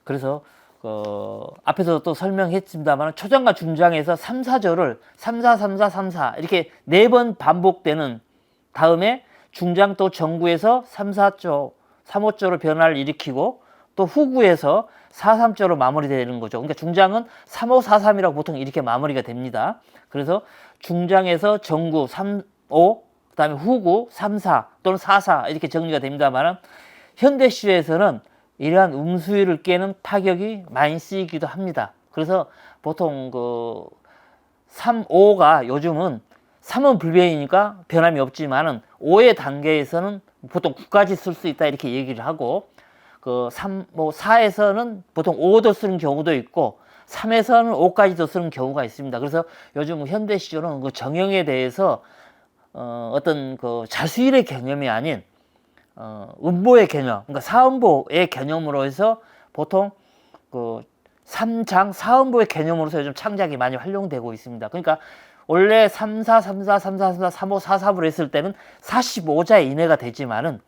그래서 앞에서 또 설명했습니다만 초장과 중장에서 3, 4절을 3, 4, 3, 4, 3, 4 이렇게 4번 반복되는 다음에 중장 또 정구에서 3, 4조, 3, 5조로 변화를 일으키고 또 후구에서 4, 3조로 마무리되는 거죠. 그러니까 중장은 3, 5, 4, 3이라고 보통 이렇게 마무리가 됩니다. 그래서 중장에서 정구 3, 5, 그 다음에 후구 3, 4 또는 4, 4 이렇게 정리가 됩니다만 현대 시조에서는 이러한 음수위를 깨는 타격이 많이 쓰이기도 합니다. 그래서 보통 3, 5가 요즘은 3은 불변이니까 변함이 없지만은 5의 단계에서는 보통 9까지 쓸 수 있다 이렇게 얘기를 하고 4에서는 보통 5도 쓰는 경우도 있고 3에서는 5까지도 쓰는 경우가 있습니다. 그래서 요즘 현대 시조는 그 정형에 대해서 어떤 그 자수일의 개념이 아닌 음보의 개념, 그러니까 사음보의 개념으로 해서 보통 그 3장 사음보의 개념으로서 요즘 창작이 많이 활용되고 있습니다. 그러니까 원래 3, 4, 3, 4, 3, 4, 3, 4, 3, 5, 4, 4로 했을 때는 45자 이내가 되지만은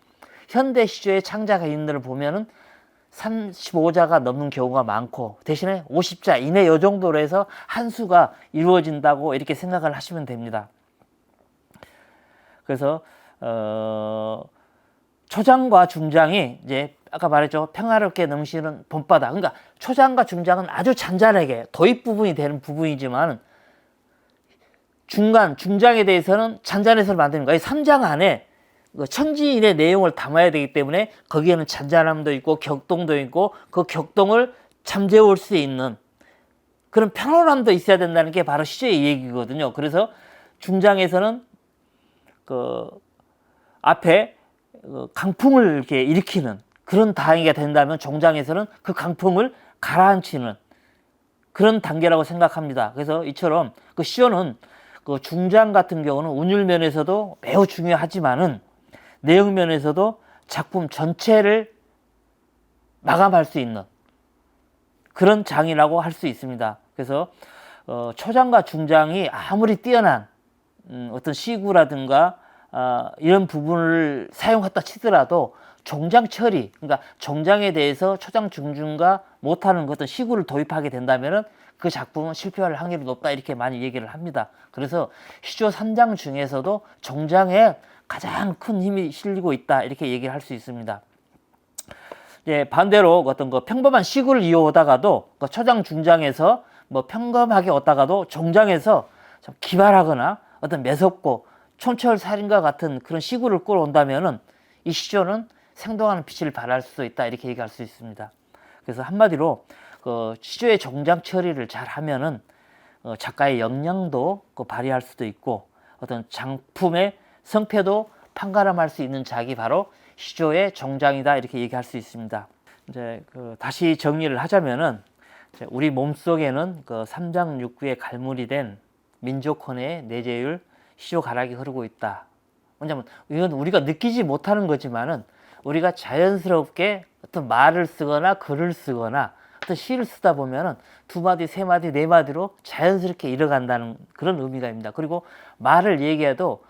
현대 시조의 창작인들을 보면은 35자가 넘는 경우가 많고 대신에 50자 이내 요 정도로 해서 한 수가 이루어진다고 이렇게 생각을 하시면 됩니다. 그래서 초장과 중장이 이제 아까 말했죠. 평화롭게 넘치는 봄바다. 그러니까 초장과 중장은 아주 잔잔하게 도입 부분이 되는 부분이지만 중장에 대해서는 잔잔해서 만드는 거예요. 3장 안에 천지인의 내용을 담아야 되기 때문에 거기에는 잔잔함도 있고 격동도 있고 그 격동을 잠재울 수 있는 그런 편안함도 있어야 된다는 게 바로 시조의 얘기거든요. 그래서 중장에서는 앞에 강풍을 이렇게 일으키는 그런 단계가 된다면 종장에서는 그 강풍을 가라앉히는 그런 단계라고 생각합니다. 그래서 이처럼 그 시조는 그 중장 같은 경우는 운율 면에서도 매우 중요하지만은 내용 면에서도 작품 전체를 마감할 수 있는 그런 장이라고 할 수 있습니다. 그래서 초장과 중장이 아무리 뛰어난 어떤 시구라든가 이런 부분을 사용했다 치더라도 종장 처리, 그러니까 종장에 대해서 초장 중중과 못하는 어떤 시구를 도입하게 된다면은 그 작품은 실패할 확률이 높다, 이렇게 많이 얘기를 합니다. 그래서 시조 3장 중에서도 종장에 가장 큰 힘이 실리고 있다, 이렇게 얘기를 할 수 있습니다. 예, 반대로 어떤 평범한 시구를 이용하다가도 초장 중장에서 뭐 평범하게 얻다가도 종장에서 좀 기발하거나 어떤 매섭고 촌철살인과 같은 그런 시구를 끌어온다면은 이 시조는 생동하는 빛을 발할 수도 있다, 이렇게 얘기할 수 있습니다. 그래서 한마디로 시조의 종장 처리를 잘 하면은 작가의 역량도 발휘할 수도 있고 어떤 작품의 성패도 판가름할 수 있는 작이 바로 시조의 종장이다, 이렇게 얘기할 수 있습니다. 이제 다시 정리를 하자면은 우리 몸속에는 삼장육부의 갈물이 된 민족혼의 내재율 시조 가락이 흐르고 있다. 왜냐면 이건 우리가 느끼지 못하는 거지만은 우리가 자연스럽게 어떤 말을 쓰거나 글을 쓰거나 어떤 시를 쓰다 보면은 두 마디, 세 마디, 네 마디로 자연스럽게 이뤄간다는 그런 의미가 있습니다. 그리고 말을 얘기해도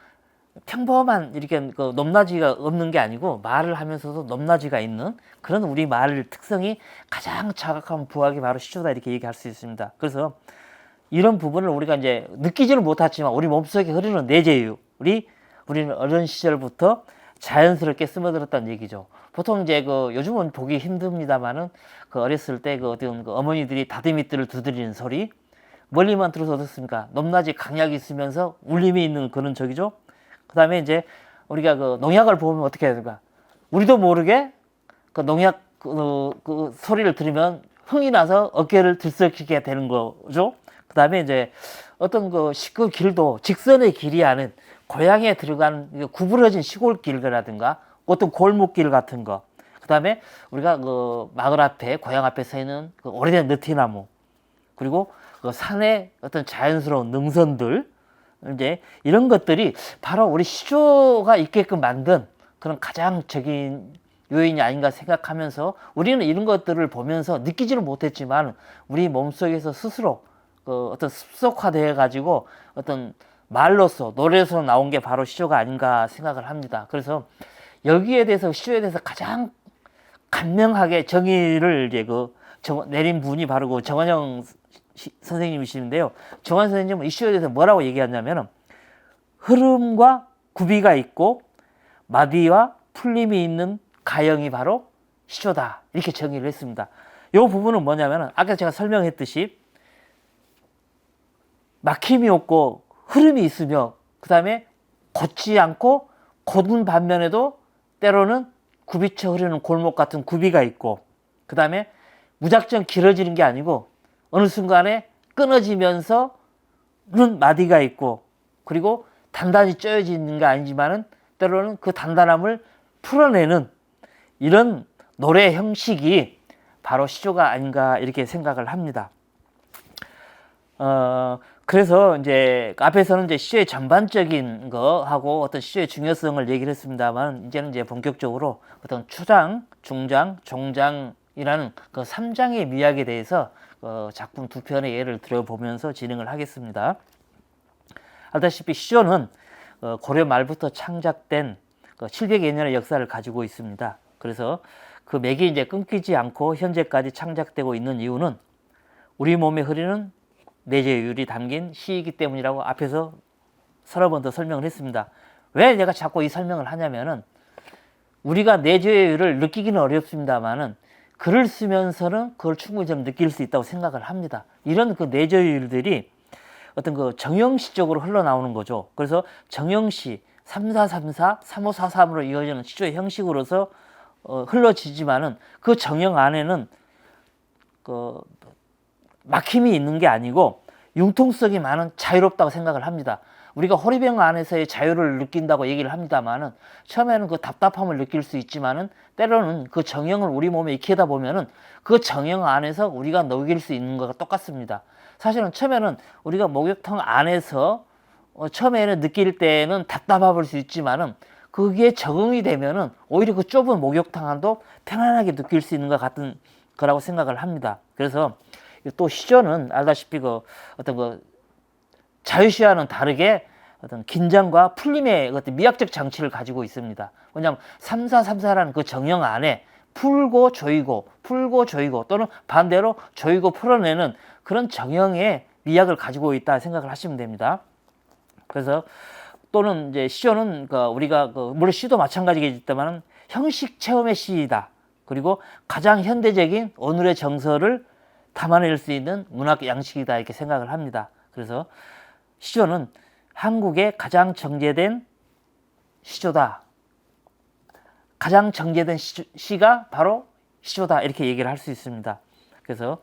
평범한 이렇게 높낮이가 없는 게 아니고 말을 하면서도 높낮이가 있는 그런 우리 말 특성이 가장 자각한 부학이 바로 시조다, 이렇게 얘기할 수 있습니다. 그래서 이런 부분을 우리가 이제 느끼지는 못하지만 우리 몸속에 흐르는 내재율이 우리는 어린 시절부터 자연스럽게 스며들었다는 얘기죠. 보통 이제 요즘은 보기 힘듭니다만은 어렸을 때 어떤 어머니들이 다듬이들을 두드리는 소리 멀리만 들어서 어떻습니까? 높낮이 강약이 있으면서 울림이 있는 그런 적이죠. 그 다음에 이제 우리가 농약을 보면 어떻게 해야 될까? 우리도 모르게 농약 소리를 들으면 흥이 나서 어깨를 들썩이게 되는 거죠. 그 다음에 이제 어떤 그 길도 직선의 길이 아닌 고향에 들어간 구부러진 시골길이라든가 어떤 골목길 같은 거. 그 다음에 우리가 마을 앞에, 고향 앞에 서 있는 오래된 느티나무. 그리고 산의 어떤 자연스러운 능선들. 이제 이런 것들이 바로 우리 시조가 있게끔 만든 그런 가장적인 요인이 아닌가 생각하면서 우리는 이런 것들을 보면서 느끼지는 못했지만 우리 몸속에서 스스로 어떤 습속화되어 가지고 어떤 말로서 노래에서 나온 게 바로 시조가 아닌가 생각을 합니다. 그래서 여기에 대해서 시조에 대해서 가장 간명하게 정의를 이제 내린 분이 바로 정원영 선생님이시는데요. 정원 선생님은 이 시조에 대해서 뭐라고 얘기하냐면은 흐름과 구비가 있고 마디와 풀림이 있는 가형이 바로 시조다, 이렇게 정의를 했습니다. 이 부분은 뭐냐면은 아까 제가 설명했듯이 막힘이 없고 흐름이 있으며 그 다음에 곧지 않고 곧은 반면에도 때로는 굽이쳐 흐르는 골목 같은 구비가 있고 그 다음에 무작정 길어지는 게 아니고 어느 순간에 끊어지면서는 마디가 있고 그리고 단단히 쪼여지는 게 아니지만은 때로는 그 단단함을 풀어내는 이런 노래 형식이 바로 시조가 아닌가, 이렇게 생각을 합니다. 그래서 이제 앞에서는 이제 시조의 전반적인 거하고 어떤 시조의 중요성을 얘기를 했습니다만 이제는 이제 본격적으로 어떤 초장, 중장, 종장이라는 그 3장의 미학에 대해서 작품 두 편의 예를 들어보면서 진행을 하겠습니다. 알다시피 시조는 고려 말부터 창작된 700여 년의 역사를 가지고 있습니다. 그래서 그 맥이 이제 끊기지 않고 현재까지 창작되고 있는 이유는 우리 몸에 흐르는 내재율이 담긴 시이기 때문이라고 앞에서 서너 번 더 설명을 했습니다. 왜 내가 자꾸 이 설명을 하냐면은 우리가 내재율을 느끼기는 어렵습니다만은 글을 쓰면서는 그걸 충분히 좀 느낄 수 있다고 생각을 합니다. 이런 내재율들이 어떤 정형시적으로 흘러나오는 거죠. 그래서 정형시 3434, 3543으로 이어지는 시조의 형식으로서 흘러지지만은 그 정형 안에는 막힘이 있는 게 아니고 융통성이 많은 자유롭다고 생각을 합니다. 우리가 호리병 안에서의 자유를 느낀다고 얘기를 합니다만은 처음에는 그 답답함을 느낄 수 있지만은 때로는 그 정형을 우리 몸에 익히다 보면은 그 정형 안에서 우리가 녹일 수 있는 것과 똑같습니다. 사실은 처음에는 우리가 목욕탕 안에서 처음에는 느낄 때는 답답할 수 있지만은 그게 적응이 되면은 오히려 그 좁은 목욕탕 안도 편안하게 느낄 수 있는 것 같은 거라고 생각을 합니다. 그래서 또 시조는 알다시피 그 어떤 그 자유시와는 다르게 어떤 긴장과 풀림의 어떤 미학적 장치를 가지고 있습니다. 왜냐하면 3-4-3-4라는 그 정형 안에 풀고 조이고 풀고 조이고 또는 반대로 조이고 풀어내는 그런 정형의 미학을 가지고 있다 생각을 하시면 됩니다. 그래서 또는 이제 시조는 우리가 물론 시도 마찬가지겠지만 형식 체험의 시이다. 그리고 가장 현대적인 오늘의 정서를 담아낼 수 있는 문학 양식이다 이렇게 생각을 합니다. 그래서 시조는 한국의 가장 정제된 시조다. 가장 정제된 시가 바로 시조다 이렇게 얘기를 할 수 있습니다. 그래서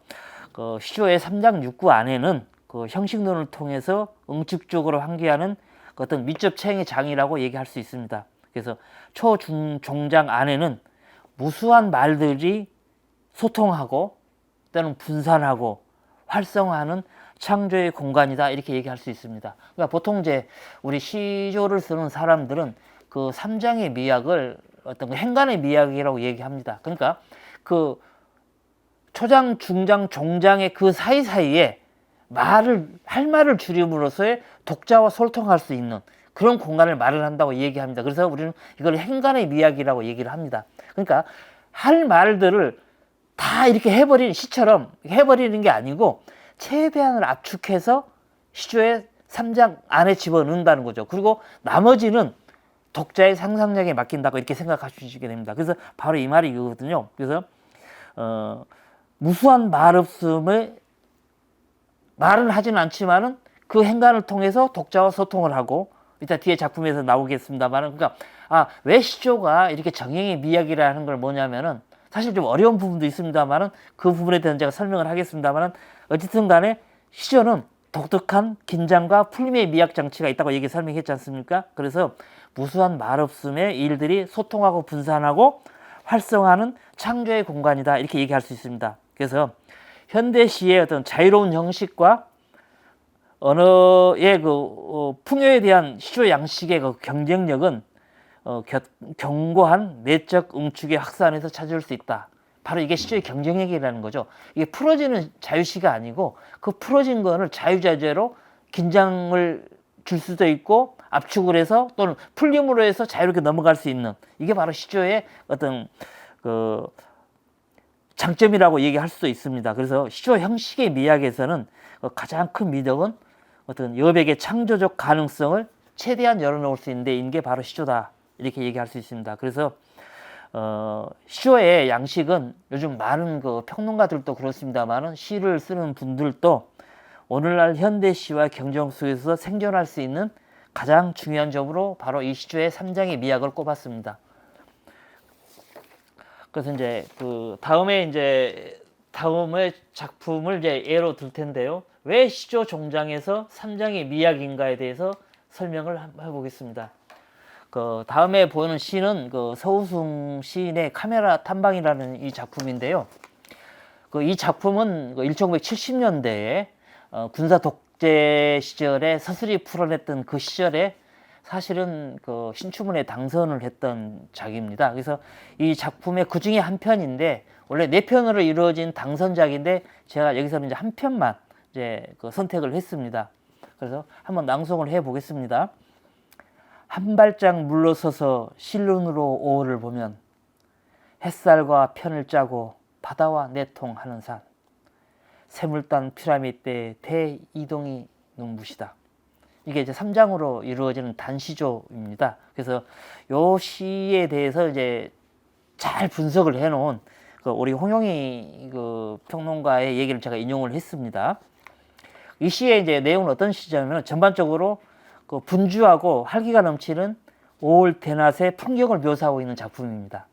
그 시조의 3장 6구 안에는 그 형식론을 통해서 응축적으로 환기하는 그 어떤 미적 체행의 장이라고 얘기할 수 있습니다. 그래서 초, 중, 종장 안에는 무수한 말들이 소통하고 또는 분산하고 활성화하는 창조의 공간이다 이렇게 얘기할 수 있습니다. 그러니까 보통 이제 우리 시조를 쓰는 사람들은 그 3장의 미학을 어떤 행간의 미학이라고 얘기합니다. 그러니까 그 초장, 중장, 종장의 그 사이사이에 할 말을 줄임으로써의 독자와 소통할 수 있는 그런 공간을 말을 한다고 얘기합니다. 그래서 우리는 이걸 행간의 미학이라고 얘기를 합니다. 그러니까 할 말들을 다 이렇게 해버리는 시처럼 해버리는 게 아니고 최대한을 압축해서 시조의 3장 안에 집어넣는다는 거죠. 그리고 나머지는 독자의 상상력에 맡긴다고 이렇게 생각하시게 됩니다. 그래서 바로 이 말이 이거거든요. 그래서 무수한 말 없음을 말은 하지는 않지만은 그 행간을 통해서 독자와 소통을 하고 이따 뒤에 작품에서 나오겠습니다만은 그러니까 왜 시조가 이렇게 정형의 미학이라는 걸 뭐냐면은 사실 좀 어려운 부분도 있습니다만은 그 부분에 대해서 제가 설명을 하겠습니다만은 어쨌든 간에 시조는 독특한 긴장과 풀림의 미학 장치가 있다고 얘기 설명했지 않습니까? 그래서 무수한 말 없음의 일들이 소통하고 분산하고 활성화하는 창조의 공간이다 이렇게 얘기할 수 있습니다. 그래서 현대시의 어떤 자유로운 형식과 언어의 풍요에 대한 시조 양식의 그 경쟁력은 견고한 내적 응축의 확산에서 찾을 수 있다. 바로 이게 시조의 경쟁력이라는 거죠. 이게 풀어지는 자유시가 아니고 그 풀어진 거를 자유자재로 긴장을 줄 수도 있고 압축을 해서 또는 풀림으로 해서 자유롭게 넘어갈 수 있는 이게 바로 시조의 어떤 그 장점이라고 얘기할 수도 있습니다. 그래서 시조 형식의 미학에서는 가장 큰 미덕은 어떤 여백의 창조적 가능성을 최대한 열어놓을 수 있는 데인 게 바로 시조다 이렇게 얘기할 수 있습니다. 그래서 시조의 양식은 요즘 많은 그 평론가들도 그렇습니다만은 시를 쓰는 분들도 오늘날 현대 시와 경쟁 속에서 생존할 수 있는 가장 중요한 점으로 바로 이 시조의 3장의 미학을 꼽았습니다. 그래서 이제 다음의 작품을 이제 예로 들 텐데요. 왜 시조 종장에서 3장의 미학인가에 대해서 설명을 해보겠습니다. 다음에 보이는 시는 서우승 시인의 카메라 탐방이라는 이 작품인데요. 이 작품은 1970년대에 군사 독재 시절에 서슬이 풀어냈던 그 시절에 사실은 신춘문예 당선을 했던 작입니다. 그래서 이 작품의 그 중에 한 편인데 원래 4편으로 이루어진 당선작인데 제가 여기서 이제 한 편만 이제 선택을 했습니다. 그래서 한번 낭송을 해 보겠습니다. 한 발짝 물러서서 실눈으로 오후를 보면 햇살과 편을 짜고 바다와 내통하는 산 세물단 피라미드의 대이동이 눈부시다. 이게 이제 3장으로 이루어지는 단시조입니다. 그래서 요 시에 대해서 이제 잘 분석을 해놓은 우리 홍영희 평론가의 얘기를 제가 인용을 했습니다. 이 시의 이제 내용은 어떤 시냐면 전반적으로 분주하고 활기가 넘치는 5월 대낮의 풍경을 묘사하고 있는 작품입니다.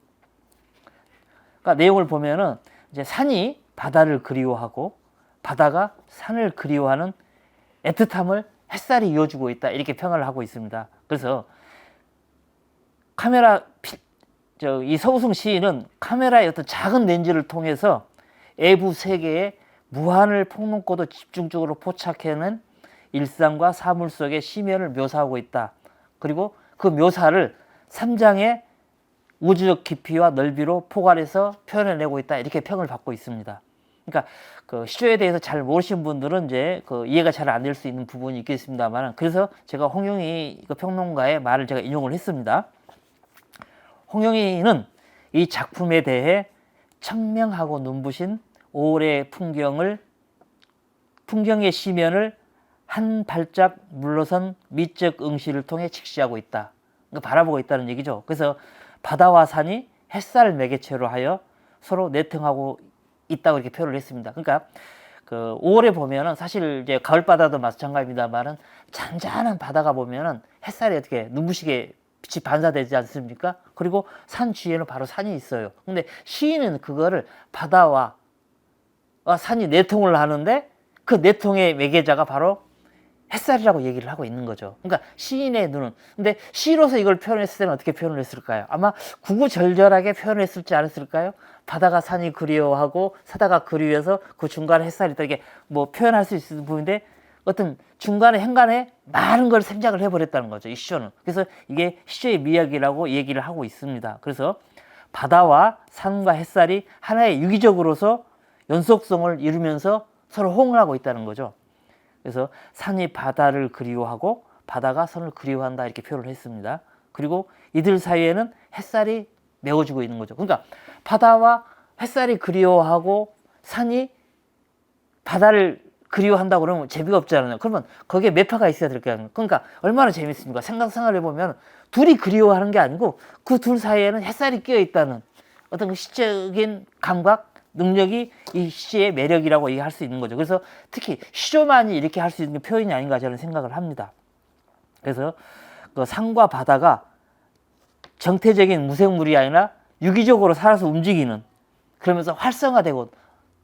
그러니까 내용을 보면은 이제 산이 바다를 그리워하고 바다가 산을 그리워하는 애틋함을 햇살이 이어주고 있다 이렇게 평을 하고 있습니다. 그래서 이 서우승 시인은 카메라의 어떤 작은 렌즈를 통해서 외부 세계의 무한을 폭넓고도 집중적으로 포착해낸 일상과 사물 속의 심연을 묘사하고 있다. 그리고 그 묘사를 3장의 우주적 깊이와 넓이로 포괄해서 표현해내고 있다. 이렇게 평을 받고 있습니다. 그러니까 그 시조에 대해서 잘 모르시는 분들은 이제 그 이해가 잘 안 될 수 있는 부분이 있겠습니다만, 그래서 제가 홍영희 그 평론가의 말을 제가 인용을 했습니다. 홍영희는 이 작품에 대해 청명하고 눈부신 5월의 풍경의 시면을 한 발짝 물러선 미적 응시를 통해 직시하고 있다. 그러니까 바라보고 있다는 얘기죠. 그래서 바다와 산이 햇살을 매개체로 하여 서로 내통하고 있다고 이렇게 표현을 했습니다. 그러니까 그 5월에 보면은 사실 이제 가을 바다도 마찬가지입니다만은 잔잔한 바다가 보면은 햇살이 어떻게 눈부시게 빛이 반사되지 않습니까? 그리고 산 뒤에는 바로 산이 있어요. 근데 시인은 그거를 바다와 산이 내통을 하는데 그 내통의 매개자가 바로 햇살이라고 얘기를 하고 있는 거죠. 그러니까 시인의 눈은, 근데 시로서 이걸 표현했을 때는 어떻게 표현을 했을까요? 아마 구구절절하게 표현했을지 않았을까요? 바다가 산이 그리워하고 사다가 그리워서 그 중간에 햇살이 있다, 이게 뭐 표현할 수 있는 부분인데 어떤 중간에 행간에 많은 걸 생략을 해버렸다는 거죠, 이 시조는. 그래서 이게 시조의 미학이라고 얘기를 하고 있습니다. 그래서 바다와 산과 햇살이 하나의 유기적으로서 연속성을 이루면서 서로 호응을 하고 있다는 거죠. 그래서 산이 바다를 그리워하고 바다가 산을 그리워한다, 이렇게 표현을 했습니다. 그리고 이들 사이에는 햇살이 메워지고 있는 거죠. 그러니까 바다와 햇살이 그리워하고 산이 바다를 그리워한다고 그러면 재미가 없잖아요. 그러면 거기에 매파가 있어야 될 거 아니에요. 그러니까 얼마나 재밌습니까? 생각을 해보면 둘이 그리워하는 게 아니고 그 둘 사이에는 햇살이 끼어 있다는 어떤 그 시적인 감각, 능력이 이 시의 매력이라고 얘기할 수 있는 거죠. 그래서 특히 시조만이 이렇게 할 수 있는 표현이 아닌가 저는 생각을 합니다. 그래서 그 산과 바다가 정태적인 무생물이 아니라 유기적으로 살아서 움직이는, 그러면서 활성화되고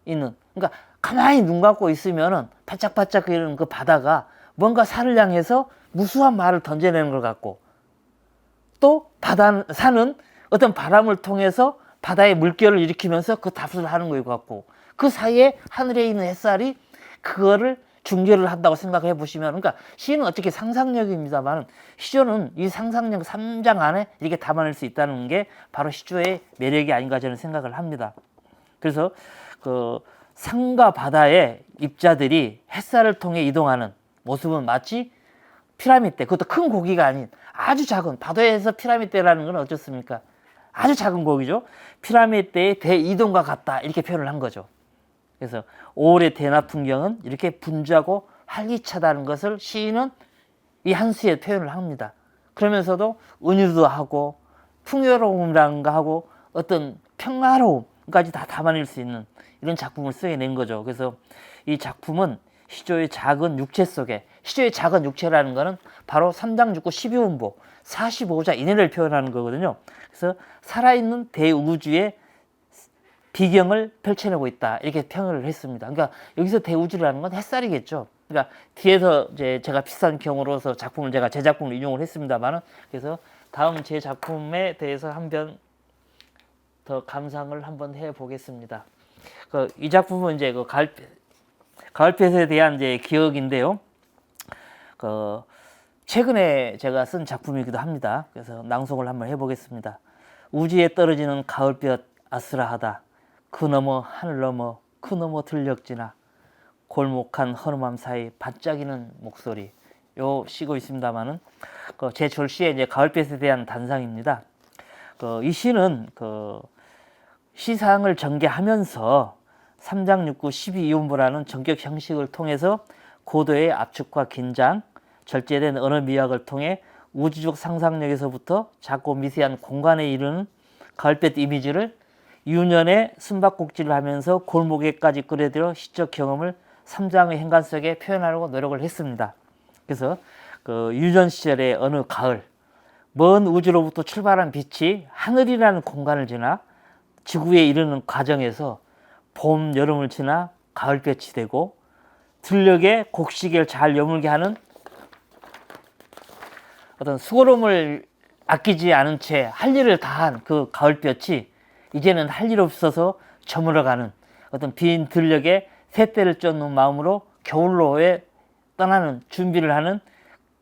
있는, 그러니까 가만히 눈 감고 있으면은 바짝바짝 거리는 그 바다가 뭔가 산을 향해서 무수한 말을 던져내는 것 같고, 또 산은 어떤 바람을 통해서 바다의 물결을 일으키면서 그 답을 하는 것 같고, 그 사이에 하늘에 있는 햇살이 그거를 중계를 한다고 생각해 보시면, 그러니까 시는 어떻게 상상력입니다만 시조는 이 상상력 3장 안에 이렇게 담아낼 수 있다는 게 바로 시조의 매력이 아닌가 저는 생각을 합니다. 그래서 그 산과 바다의 입자들이 햇살을 통해 이동하는 모습은 마치 피라미드, 그것도 큰 고기가 아닌 아주 작은, 바다에서 피라미드라는 건 어떻습니까? 아주 작은 고기죠. 피라미드의 대이동과 같다, 이렇게 표현을 한 거죠. 그래서 5월의 대낮 풍경은 이렇게 분주하고 활기차다는 것을 시인은 이 한 수에 표현을 합니다. 그러면서도 은유도 하고 풍요로움이란가 하고 어떤 평화로움까지 다 담아낼 수 있는 이런 작품을 써낸 거죠. 그래서 이 작품은 시조의 작은 육체 속에, 시조의 작은 육체라는 것은 바로 3장 6구 12운보 45자 이내를 표현하는 거거든요. 그래서 살아있는 대우주의 비경을 펼쳐내고 있다, 이렇게 평을 했습니다. 그러니까 여기서 대우주라는 건 햇살이겠죠. 그러니까 뒤에서 이제 제가 비슷한 경우로서 작품을 제가 제 작품을 인용을 했습니다만은, 그래서 다음 제 작품에 대해서 한번 더 감상을 한번 해 보겠습니다. 이 작품은 이제 그 가을볕에 대한 이제 기억인데요. 최근에 제가 쓴 작품이기도 합니다. 그래서 낭송을 한번 해보겠습니다. 우지에 떨어지는 가을볕 아스라하다. 그 너머 하늘 너머 그 너머 들녘지나 골목한 허름함 사이 반짝이는 목소리. 요 시고 있습니다만은 제 졸시의 이제 가을볕에 대한 단상입니다. 이 시는 시상을 전개하면서 3장 6구 12이온부라는 전격 형식을 통해서 고도의 압축과 긴장, 절제된 언어 미학을 통해 우주적 상상력에서부터 작고 미세한 공간에 이르는 가을볕 이미지를 유년의 숨바꼭질을 하면서 골목에까지 끌어들여 시적 경험을 3장의 행간 속에 표현하려고 노력을 했습니다. 그래서 유년 시절의 어느 가을, 먼 우주로부터 출발한 빛이 하늘이라는 공간을 지나 지구에 이르는 과정에서 봄, 여름을 지나 가을볕이 되고 들녘에 곡시계를 잘 여물게 하는 어떤 수고로움을 아끼지 않은 채 할 일을 다한 그 가을볕이 이제는 할 일 없어서 저물어가는 어떤 빈 들녘에 새떼를 쫓는 마음으로 겨울로에 떠나는 준비를 하는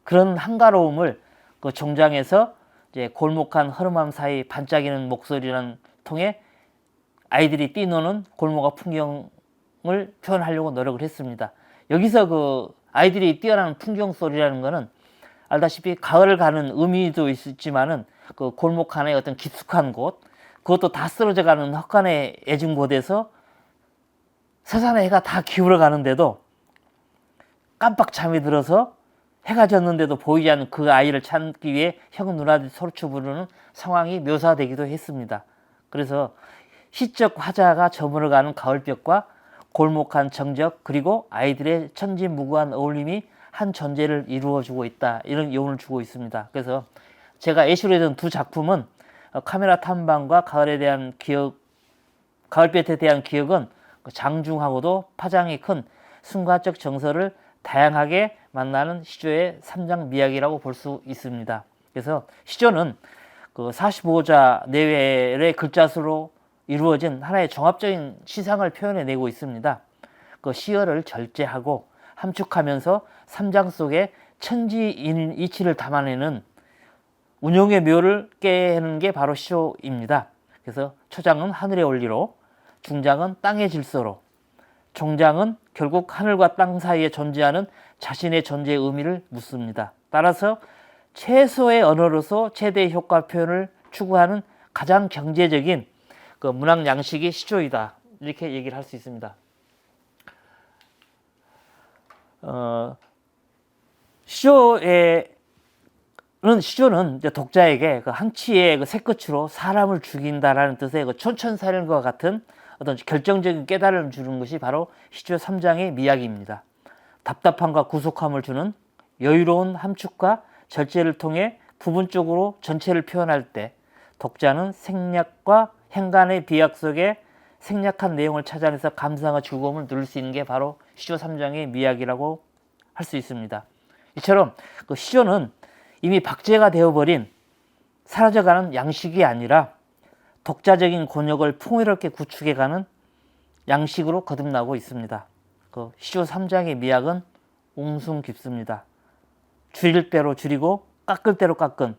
그런 한가로움을 그 종장에서 이제 골목한 허름함 사이 반짝이는 목소리를 통해 아이들이 뛰노는 골목과 풍경을 표현하려고 노력을 했습니다. 여기서 그 아이들이 뛰어나는 풍경 소리라는 거는 알다시피 가을을 가는 의미도 있지만은 그 골목 하나의 어떤 깊숙한 곳, 그것도 다 쓰러져 가는 헛간의 애진 곳에서 서산의 해가 다 기울어 가는데도 깜빡 잠이 들어서 해가 졌는데도 보이지 않는 그 아이를 찾기 위해 형 누나들이 소리쳐 부르는 상황이 묘사되기도 했습니다. 그래서 시적 화자가 저물어가는 가을볕과 골목한 정적, 그리고 아이들의 천진무구한 어울림이 한 전제를 이루어주고 있다, 이런 요운을 주고 있습니다. 그래서 제가 예시로 했던 두 작품은 카메라 탐방과 가을에 대한 기억, 가을볕에 대한 기억은 장중하고도 파장이 큰 순간적 정서를 다양하게 만나는 시조의 3장 미학이라고 볼 수 있습니다. 그래서 시조는 그 45자 내외의 글자수로 이루어진 하나의 종합적인 시상을 표현해내고 있습니다. 그 시어를 절제하고 함축하면서 3장 속에 천지인 이치를 담아내는 운용의 묘를 깨는 게 바로 시조입니다. 그래서 초장은 하늘의 원리로, 중장은 땅의 질서로, 종장은 결국 하늘과 땅 사이에 존재하는 자신의 존재의 의미를 묻습니다. 따라서 최소의 언어로서 최대의 효과 표현을 추구하는 가장 경제적인 그 문학 양식이 시조이다, 이렇게 얘기를 할 수 있습니다. 시조는 이제 독자에게 그 한치의 그 새끝으로 사람을 죽인다라는 뜻의 그 촌천살인과 같은 어떤 결정적인 깨달음을 주는 것이 바로 시조 3장의 미학입니다. 답답함과 구속함을 주는 여유로운 함축과 절제를 통해 부분적으로 전체를 표현할 때 독자는 생략과 행간의 비약 속에 생략한 내용을 찾아내서 감상과 즐거움을 누릴 수 있는 게 바로 시조 3장의 미학이라고 할 수 있습니다. 이처럼 그 시조는 이미 박제가 되어버린 사라져가는 양식이 아니라 독자적인 곤욕을 풍요롭게 구축해가는 양식으로 거듭나고 있습니다. 그 시조 3장의 미학은 웅숭 깊습니다. 줄일 대로 줄이고 깎을 대로 깎은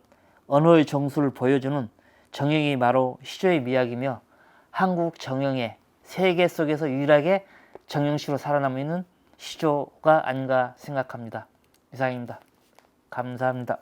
언어의 정수를 보여주는 정형이 바로 시조의 미학이며 한국 정형의 세계 속에서 유일하게 정형시로 살아남아 있는 시조가 아닌가 생각합니다. 이상입니다. 감사합니다.